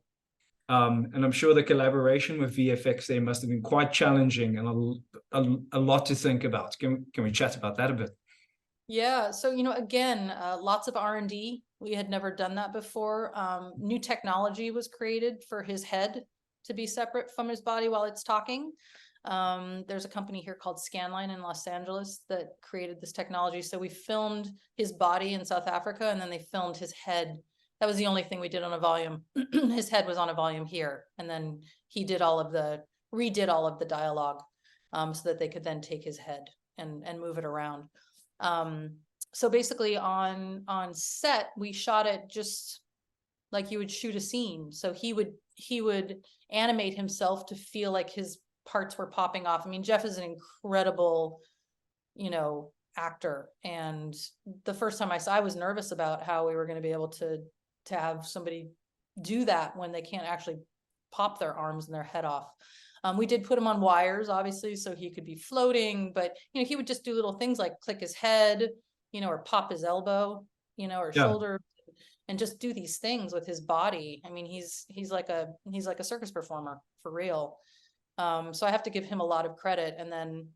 And I'm sure the collaboration with VFX there must have been quite challenging and a lot to think about. Can we chat about that a bit? Yeah, so again, lots of R&D. We had never done that before. New technology was created for his head to be separate from his body while it's talking. There's a company here called Scanline in Los Angeles that created this technology. So we filmed his body in South Africa, and then they filmed his head. That was the only thing we did on a volume. His head was on a volume here, and then he redid all of the dialogue, so that they could then take his head and move it around. So basically on set, we shot it just like you would shoot a scene. So he would animate himself to feel like his parts were popping off. I mean, Jeff is an incredible, actor. And the first time I was nervous about how we were going to be able to have somebody do that when they can't actually pop their arms and their head off. We did put him on wires, obviously, so he could be floating, but he would just do little things like click his head, or pop his elbow, or shoulder, and just do these things with his body. I mean, he's like a circus performer for real. So I have to give him a lot of credit. And then,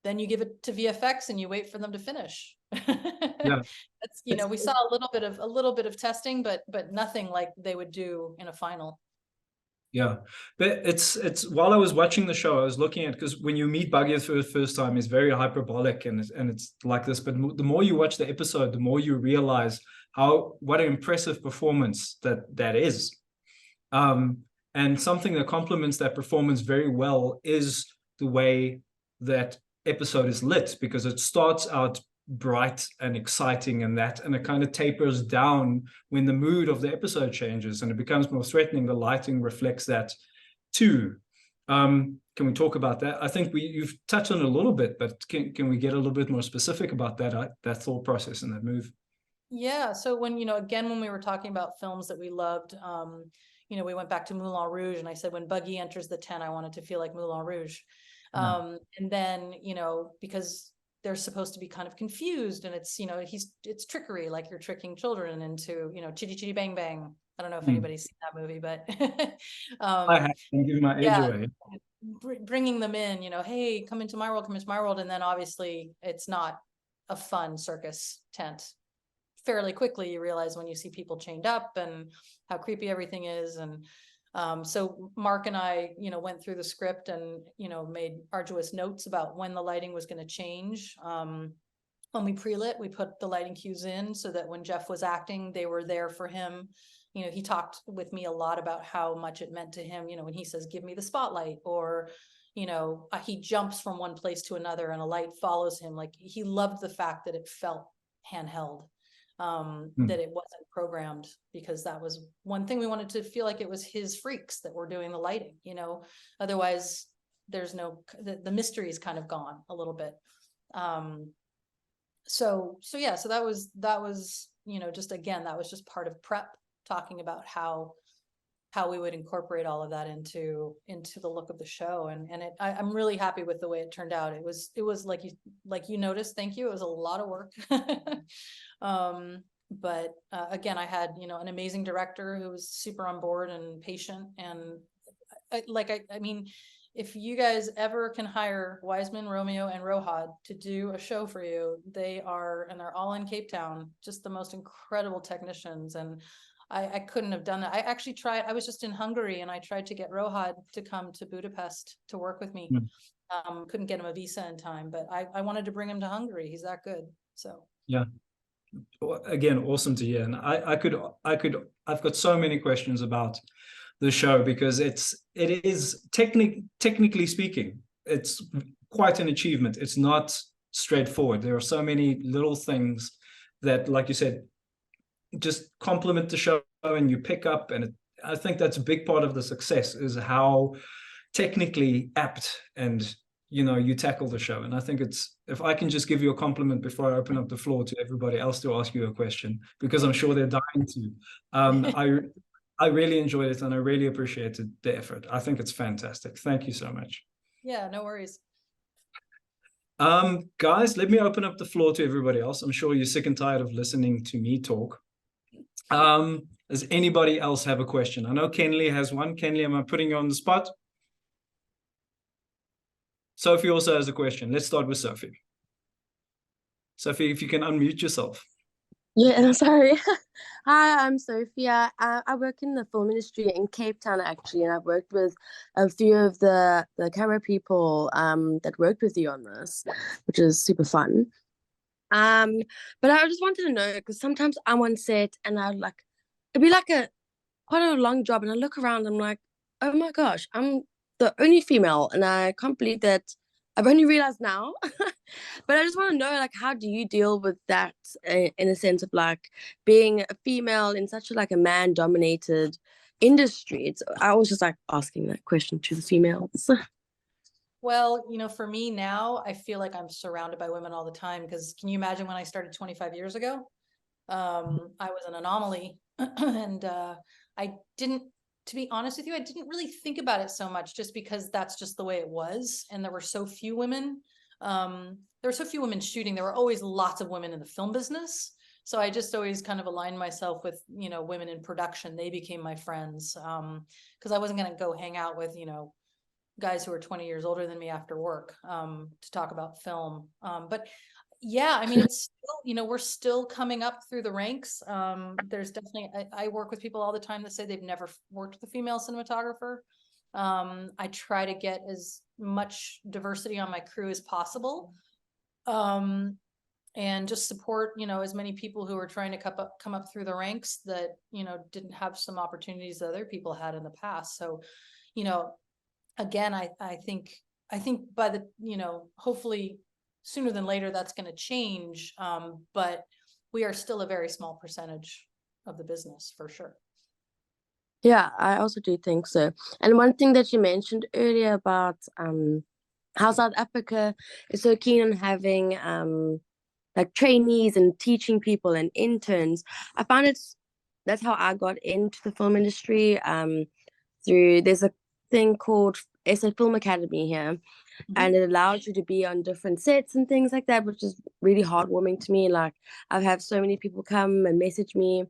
then you give it to VFX and you wait for them to finish. That's, we saw a little bit of testing, but nothing like they would do in a final. Yeah, but it's while I was watching the show, I was looking at, because when you meet Buggy for the first time, he's very hyperbolic and it's like this. But the more you watch the episode, the more you realize what an impressive performance that is. And something that complements that performance very well is the way that episode is lit, because it starts out bright and exciting and it kind of tapers down when the mood of the episode changes and it becomes more threatening. The lighting reflects that too. Can we talk about that? I think you've touched on it a little bit, but can we get a little bit more specific about that thought process and that move? Yeah. So when, again, when we were talking about films that we loved, we went back to Moulin Rouge, and I said, when Buggy enters the tent, I wanted to feel like Moulin Rouge. Yeah. And then, because they're supposed to be kind of confused, and it's trickery, like you're tricking children into, chitty chitty bang bang. I don't know if anybody's seen that movie, but I have to give my age yeah, away. bringing them in, hey, come into my world, come into my world. And then obviously it's not a fun circus tent. Fairly quickly you realize when you see people chained up and how creepy everything is. And so Mark and I, went through the script and, made arduous notes about when the lighting was going to change. When we pre-lit, we put the lighting cues in so that when Jeff was acting, they were there for him. He talked with me a lot about how much it meant to him, when he says, give me the spotlight, or, he jumps from one place to another and a light follows him. Like, he loved the fact that it felt handheld, that it wasn't programmed, because that was one thing we wanted to feel like it was his freaks that were doing the lighting, otherwise there's the mystery is kind of gone a little bit. So yeah, so that was, just, again, that was just part of prep, talking about how we would incorporate all of that into the look of the show. And I'm really happy with the way it turned out. It was like you noticed, thank you, it was a lot of work. But again, I had, an amazing director who was super on board and patient. And I mean, if you guys ever can hire Wiseman, Romeo, and Rohad to do a show for you, they're all in Cape Town, just the most incredible technicians. And I couldn't have done that. I actually tried, I was just in Hungary, and I tried to get Rohad to come to Budapest to work with me. Couldn't get him a visa in time, but I wanted to bring him to Hungary. He's that good. So Yeah. Again, awesome to hear. And I've got so many questions about the show, because it is technically speaking, it's quite an achievement. It's not straightforward. There are so many little things that, like you said, just complement the show and you pick up. And I think that's a big part of the success, is how technically apt and you tackle the show. And I think if I can just give you a compliment before I open up the floor to everybody else to ask you a question, because I'm sure they're dying to. I really enjoyed it, and I really appreciated the effort. I think it's fantastic. Thank you so much. Yeah, no worries. Guys, let me open up the floor to everybody else. I'm sure you're sick and tired of listening to me talk. Does anybody else have a question? I know Kenley has one. Kenley, am I putting you on the spot? Sophie also has a question. Let's start with Sophie. Sophie, if you can unmute yourself. Yeah, sorry. Hi, I'm Sophia. I work in the film industry in Cape Town, actually, and I've worked with a few of the camera people that worked with you on this, which is super fun. But I just wanted to know, because sometimes I'm on set and it'd be like quite a long job, and I look around, I'm like, oh my gosh, I'm the only female, and I can't believe that I've only realized now. But I just want to know, like, how do you deal with that, in a sense of like being a female in such a man-dominated industry? I was just like asking that question to the females. Well, for me now, I feel like I'm surrounded by women all the time, because can you imagine when I started 25 years ago? I was an anomaly. And I didn't, to be honest with you, I didn't really think about it so much, just because that's just the way it was. And there were so few women. There were so few women shooting. There were always lots of women in the film business. So I just always kind of aligned myself with, women in production. They became my friends, because I wasn't going to go hang out with, guys who are 20 years older than me after work, to talk about film. But yeah, I mean, it's still, we're still coming up through the ranks. There's definitely, I work with people all the time that say they've never worked with a female cinematographer. I try to get as much diversity on my crew as possible. And just support, as many people who are trying to come up through the ranks that, didn't have some opportunities that other people had in the past. So, again, I think by the, hopefully sooner than later, that's going to change. But we are still a very small percentage of the business, for sure. Yeah, I also do think so. And one thing that you mentioned earlier about how South Africa is so keen on having like trainees and teaching people and interns. I found that's how I got into the film industry. Through there's a thing called SA Film Academy here, and it allows you to be on different sets and things like that, which is really heartwarming to me. Like I've had so many people come and message me,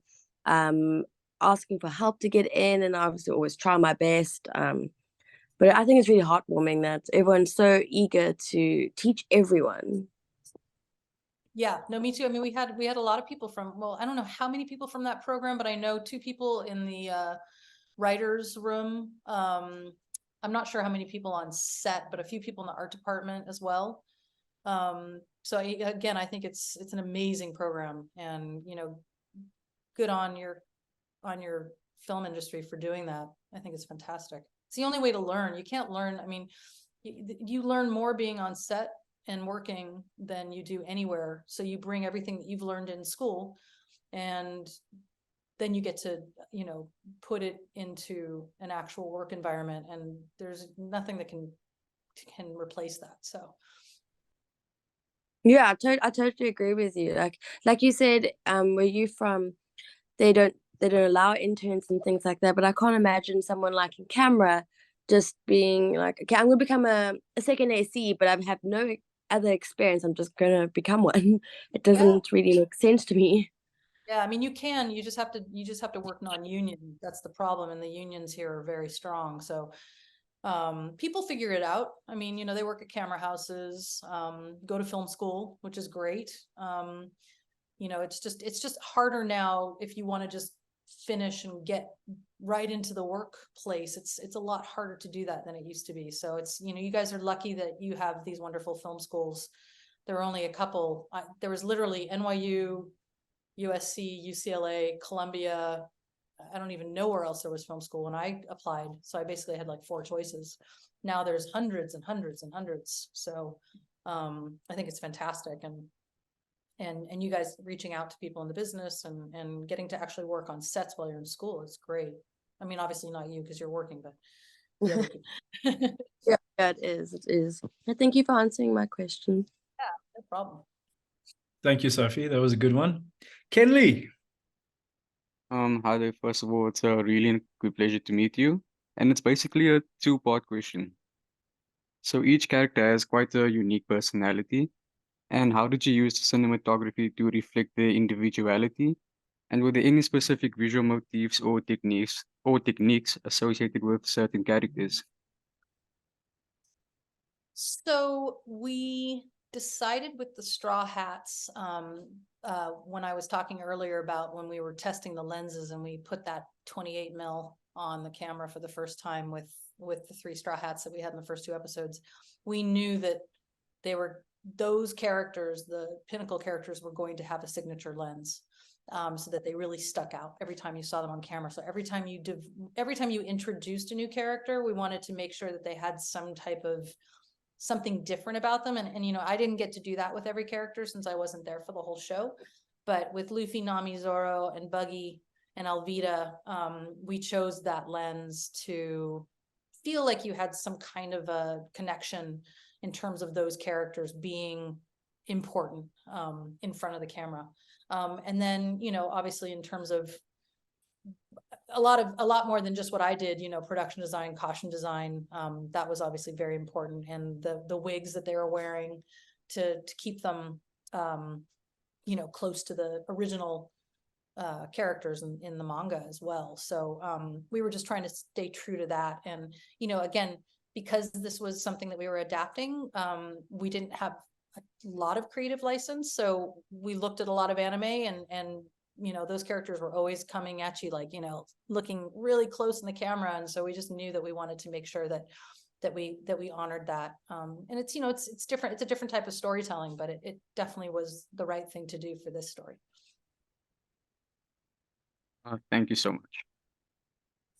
asking for help to get in, and I obviously always try my best. But I think it's really heartwarming that everyone's so eager to teach everyone. Yeah, no, me too. I mean, we had a lot of people from, well, I don't know how many people from that program, but I know 2 people in the writers room. I'm not sure how many people on set, but a few people in the art department as well. So again, I think it's an amazing program, and good on your film industry for doing that. I think it's fantastic. It's the only way to learn. You can't learn. I mean, you learn more being on set and working than you do anywhere. So you bring everything that you've learned in school, and then you get to, put it into an actual work environment, and there's nothing that can replace that. So Yeah, I totally agree with you. Like you said, where you from, they don't allow interns and things like that. But I can't imagine someone like in camera just being like, okay, I'm gonna become a second AC, but I have no other experience. I'm just gonna become one. It doesn't really make sense to me. yeah, I mean, you just have to work non-union. That's the problem, and the unions here are very strong. So people figure it out. I mean, they work at camera houses, go to film school, which is great. It's just harder now if you want to just finish and get right into the workplace. It's a lot harder to do that than it used to be. So it's, you guys are lucky that you have these wonderful film schools. There are only a couple. There was literally NYU, USC, UCLA, Columbia. I don't even know where else there was film school when I applied. So I basically had like 4 choices. Now there's hundreds and hundreds and hundreds. So I think it's fantastic. And you guys reaching out to people in the business and getting to actually work on sets while you're in school is great. I mean, obviously not you because you're working, but the other people. Yeah, it is. It is. Thank you for answering my question. Yeah, no problem. Thank you, Sophie. That was a good one. Kenley. Hi there. First of all, it's a really good pleasure to meet you. And it's basically a 2-part question. So each character has quite a unique personality. And how did you use cinematography to reflect their individuality? And were there any specific visual motifs or techniques associated with certain characters? So we decided with the straw hats, when I was talking earlier about when we were testing the lenses and we put that 28 mil on the camera for the first time with the 3 straw hats that we had in the first 2 episodes, we knew that those characters, the pinnacle characters, were going to have a signature lens. So that they really stuck out every time you saw them on camera. So every time you introduced a new character, we wanted to make sure that they had some type of something different about them. And I didn't get to do that with every character since I wasn't there for the whole show. But with Luffy, Nami, Zoro, and Buggy and Alvida, we chose that lens to feel like you had some kind of a connection in terms of those characters being important in front of the camera. And then, obviously in terms of a lot more than just what I did, production design, costume design, that was obviously very important. And the wigs that they were wearing to keep them, close to the original characters in the manga as well. So we were just trying to stay true to that. And, again, because this was something that we were adapting, we didn't have a lot of creative license. So we looked at a lot of anime and those characters were always coming at you like, looking really close in the camera. And so we just knew that we wanted to make sure that we honored that. And it's, it's different. It's a different type of storytelling, but it definitely was the right thing to do for this story. Thank you so much.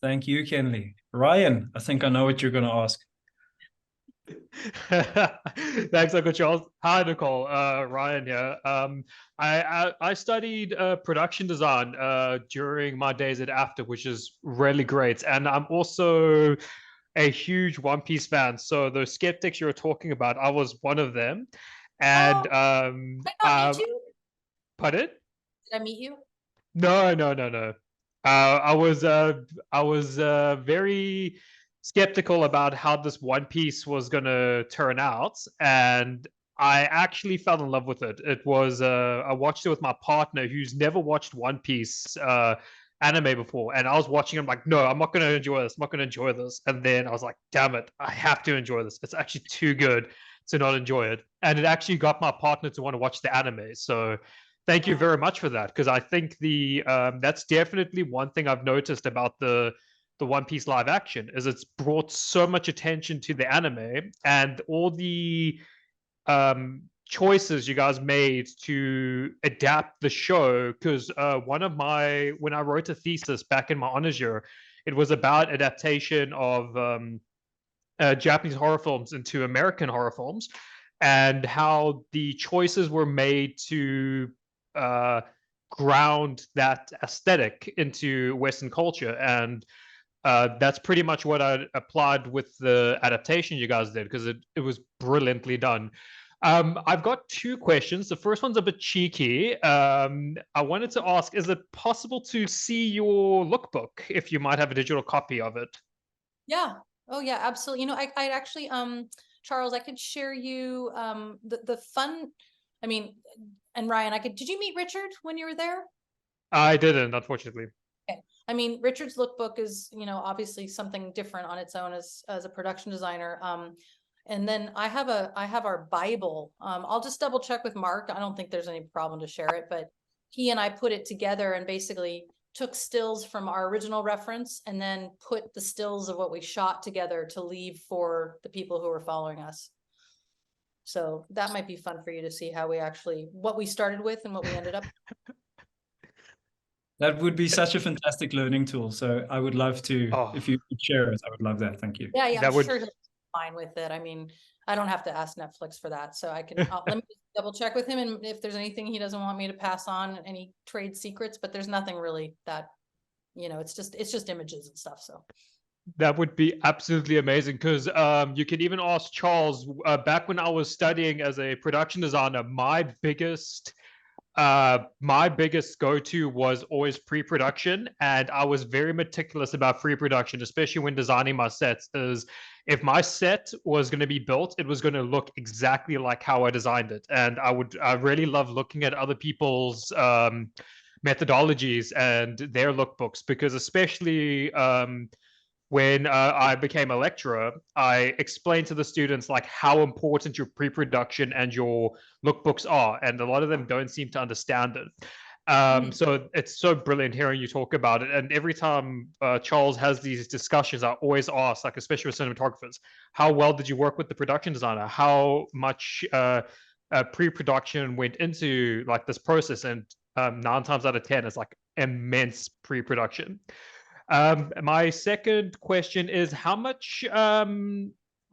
Thank you, Kenley. Ryan, I think I know what you're going to ask. Thanks, Uncle Charles. Hi, Nicole. Ryan here. I studied production design during my days at AFTA, which is really great. And I'm also a huge One Piece fan. So those skeptics you were talking about, I was one of them. And Did I not meet you? pardon? Did I meet you? No, no, no, no. I was very skeptical about how this One Piece was gonna turn out, and I actually fell in love with it. It was I watched it with my partner who's never watched One Piece anime before, and I was watching him like, no, I'm not gonna enjoy this. I'm not gonna enjoy this. And then I was like, damn it, I have to enjoy this. It's actually too good to not enjoy it, and it actually got my partner to want to watch the anime. So thank you very much for that, because I think the that's definitely one thing I've noticed about the One Piece live action is it's brought so much attention to the anime and all the choices you guys made to adapt the show. Because one of my when I wrote a thesis back in my honors year, it was about adaptation of Japanese horror films into American horror films, and how the choices were made to uh, ground that aesthetic into Western culture. And that's pretty much what I applied with the adaptation you guys did, because it was brilliantly done. I've got two questions. The first one's a bit cheeky. I wanted to ask, is it possible to see your lookbook if you might have a digital copy of it? Yeah. Oh yeah, absolutely. You know, I'd actually, Charles, I could share you the fun. I mean, and Ryan, did you meet Richard when you were there? I didn't, unfortunately. Okay. I mean, Richard's lookbook is, you know, obviously something different on its own as a production designer. And then I have our Bible. I'll just double check with Mark. I don't think there's any problem to share it, but he and I put it together and basically took stills from our original reference and then put the stills of what we shot together to leave for the people who were following us. So that might be fun for you to see how what we started with and what we ended up. That would be such a fantastic learning tool. So I would love to, if you could share it, I would love that. Thank you. Yeah, yeah, That I'm would- sure he'll be fine with it. I mean, I don't have to ask Netflix for that, so I can let me just double check with him, and if there's anything he doesn't want me to pass on, any trade secrets, but there's nothing really that, you know, it's just images and stuff. So That would be absolutely amazing, because you can even ask Charles. Back when I was studying as a production designer, my biggest go-to was always pre-production, and I was very meticulous about pre-production, especially when designing my sets. Is if my set was going to be built, it was going to look exactly like how I designed it. And I really love looking at other people's methodologies and their lookbooks, because especially when I became a lecturer, I explained to the students like how important your pre-production and your lookbooks are, and a lot of them don't seem to understand it. So it's so brilliant hearing you talk about it. And every time Charles has these discussions, I always ask, like especially with cinematographers, how well did you work with the production designer? How much pre-production went into like this process? And 9 times out of 10, it's like immense pre-production. My second question is, how much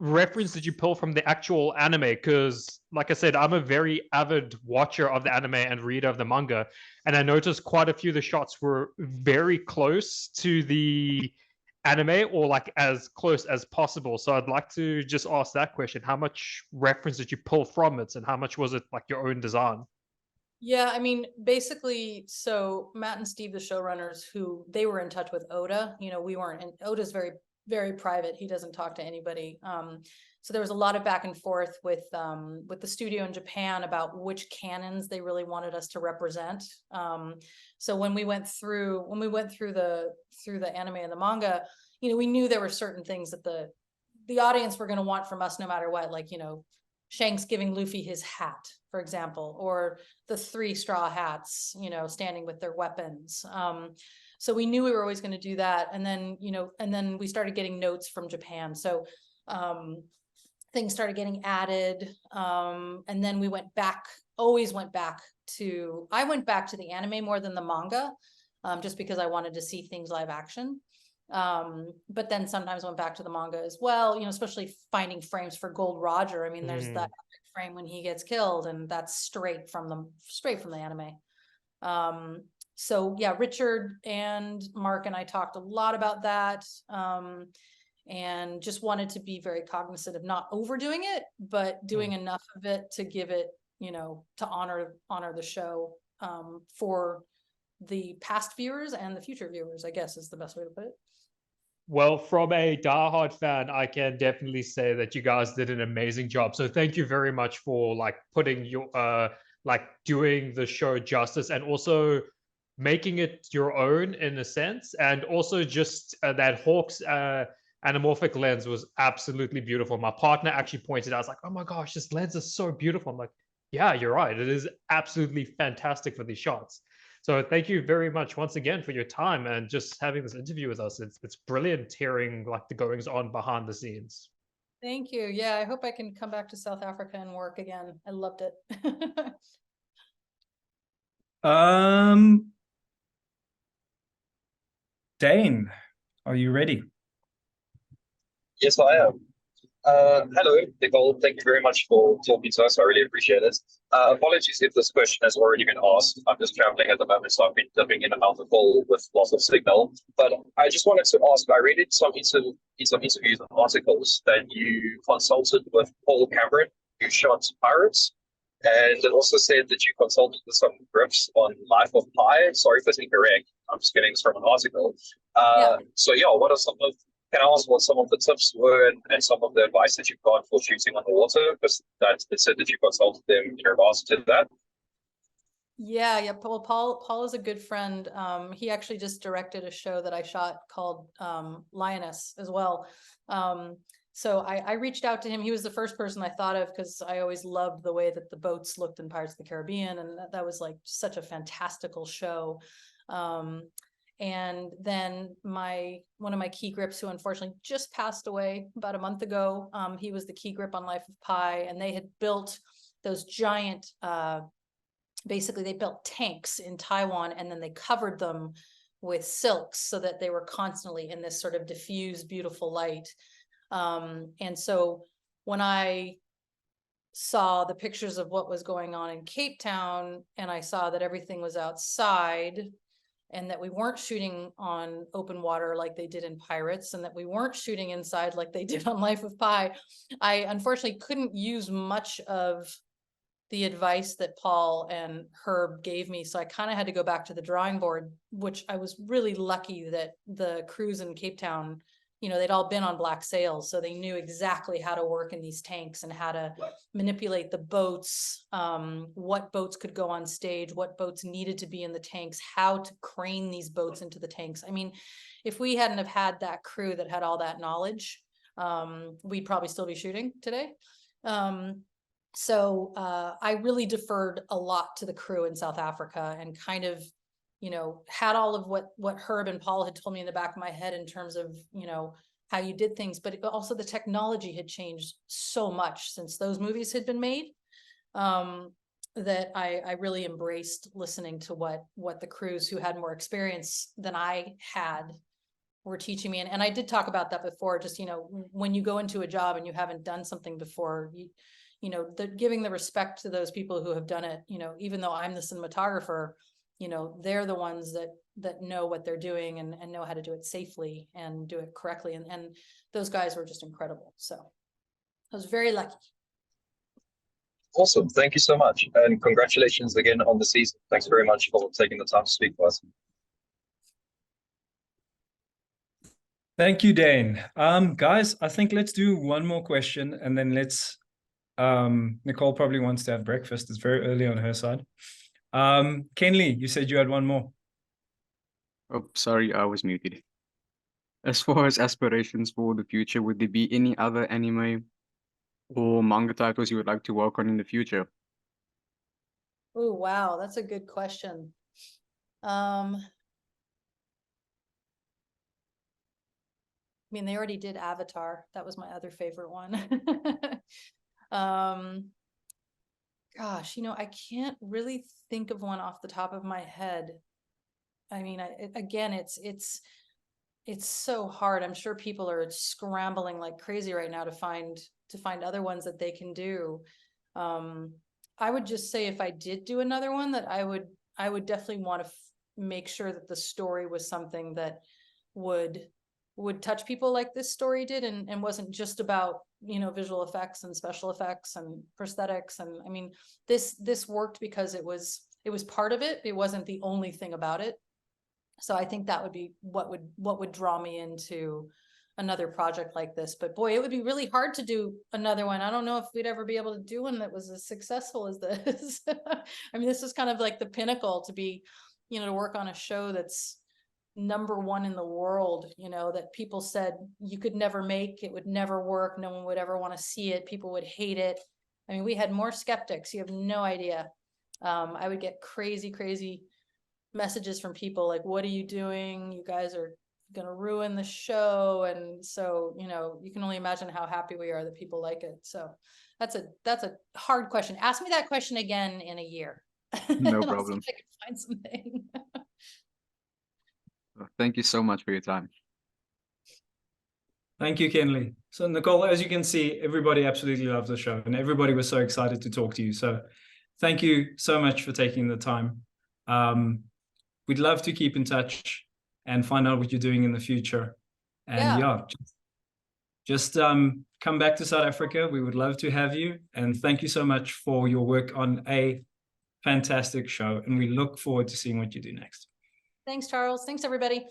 reference did you pull from the actual anime? Because, like I said, I'm a very avid watcher of the anime and reader of the manga, and I noticed quite a few of the shots were very close to the anime, or like as close as possible. So I'd like to just ask that question: how much reference did you pull from it, and how much was it like your own design? yeah, I mean, basically, so Matt and Steve, the showrunners, they were in touch with Oda. You know, we weren't. And Oda's very, very private. He doesn't talk to anybody. So there was a lot of back and forth with the studio in Japan about which canons they really wanted us to represent. So when we went through the anime and the manga, you know, we knew there were certain things that the audience were going to want from us no matter what, like, you know, Shanks giving Luffy his hat, for example, or the 3 straw hats, you know, standing with their weapons. So we knew we were always going to do that. And then, you know, and then we started getting notes from Japan. So things started getting added. And then we always went back to the anime more than the manga, just because I wanted to see things live action. But then sometimes went back to the manga as well, you know, especially finding frames for Gold Roger. I mean, there's that epic frame when he gets killed, and that's straight from the anime. So yeah, Richard and Mark and I talked a lot about that. and just wanted to be very cognizant of not overdoing it, but doing enough of it to give it, you know, to honor the show for the past viewers and the future viewers, I guess is the best way to put it. Well, from a diehard fan, I can definitely say that you guys did an amazing job. So thank you very much for like putting your like doing the show justice and also making it your own in a sense. And also just that Hawk's anamorphic lens was absolutely beautiful. My partner actually pointed out, I was like, oh my gosh, this lens is so beautiful. I'm like, yeah, you're right. It is absolutely fantastic for these shots. So thank you very much once again for your time and just having this interview with us. It's brilliant hearing like the goings on behind the scenes. Thank you. Yeah, I hope I can come back to South Africa and work again. I loved it. Dane, are you ready? Yes, I am. Hello, Nicole. Thank you very much for talking to us. I really appreciate it. Apologies if this question has already been asked. I'm just traveling at the moment, so I've been dipping in and out of call with lots of signal. But I just wanted to ask, I read in some interviews and articles that you consulted with Paul Cameron, who shot Pirates. And it also said that you consulted with some grips on Life of Pi. Sorry if it's incorrect. I'm just getting this from an article. So yeah, what are some of can I ask what some of the tips were and some of the advice that you've got for shooting underwater? Because it said that you consulted them in regards to that. Yeah. Paul is a good friend. He actually just directed a show that I shot called Lioness as well. So I reached out to him. He was the first person I thought of because I always loved the way that the boats looked in Pirates of the Caribbean, and that was like such a fantastical show. And then one of my key grips, who unfortunately just passed away about a month ago, he was the key grip on Life of Pi, and they had built those giant, basically they built tanks in Taiwan, and then they covered them with silks so that they were constantly in this sort of diffused, beautiful light. And so when I saw the pictures of what was going on in Cape Town, and I saw that everything was outside, and that we weren't shooting on open water like they did in Pirates, and that we weren't shooting inside like they did on Life of Pi, I unfortunately couldn't use much of the advice that Paul and Herb gave me. So I kind of had to go back to the drawing board, which I was really lucky that the crews in Cape Town, you know, they'd all been on black sails, so they knew exactly how to work in these tanks and how to manipulate the boats, what boats could go on stage, what boats needed to be in the tanks, how to crane these boats into the tanks. I mean, if we hadn't have had that crew that had all that knowledge, we'd probably still be shooting today. So I really deferred a lot to the crew in South Africa, and kind of, you know, had all of what Herb and Paul had told me in the back of my head in terms of, you know, how you did things, but also the technology had changed so much since those movies had been made, that I really embraced listening to what the crews who had more experience than I had were teaching me. And I did talk about that before, just, you know, when you go into a job and you haven't done something before, you know, giving the respect to those people who have done it, you know, even though I'm the cinematographer, you know, they're the ones that know what they're doing and know how to do it safely and do it correctly. And those guys were just incredible. So I was very lucky. Awesome. Thank you so much. And congratulations again on the season. Thanks very much for taking the time to speak to us. Thank you, Dane. Guys, I think let's do one more question, and then Nicole probably wants to have breakfast. It's very early on her side. Kenley, you said you had one more. Oh, sorry, I was muted. As far as aspirations for the future, would there be any other anime or manga titles you would like to work on in the future? Oh, wow. That's a good question. I mean, they already did Avatar. That was my other favorite one. Gosh, you know, I can't really think of one off the top of my head. I mean, again, it's so hard. I'm sure people are scrambling like crazy right now to find other ones that they can do. I would just say if I did do another one, that I would definitely want to make sure that the story was something that would would touch people like this story did, and wasn't just about, you know, visual effects and special effects and prosthetics. And I mean, this worked because it was part of it. It wasn't the only thing about it. So I think that would be what would draw me into another project like this. But boy, it would be really hard to do another one. I don't know if we'd ever be able to do one that was as successful as this. I mean, this is kind of like the pinnacle, to be, you know, to work on a show that's #1 in the world, you know, that people said you could never make, it would never work, no one would ever want to see it, people would hate it. I mean, we had more skeptics, you have no idea. I would get crazy messages from people like, what are you doing? You guys are gonna ruin the show. And so, you know, you can only imagine how happy we are that people like it. So that's a hard question. Ask me that question again in a year. No I'll see problem. if I can find something. Thank you so much for your time. Thank you, Kenley. So Nicole, as you can see, everybody absolutely loves the show and everybody was so excited to talk to you. So thank you so much for taking the time. We'd love to keep in touch and find out what you're doing in the future. And just come back to South Africa. We would love to have you. And thank you so much for your work on a fantastic show. And we look forward to seeing what you do next. Thanks, Charles. Thanks, everybody.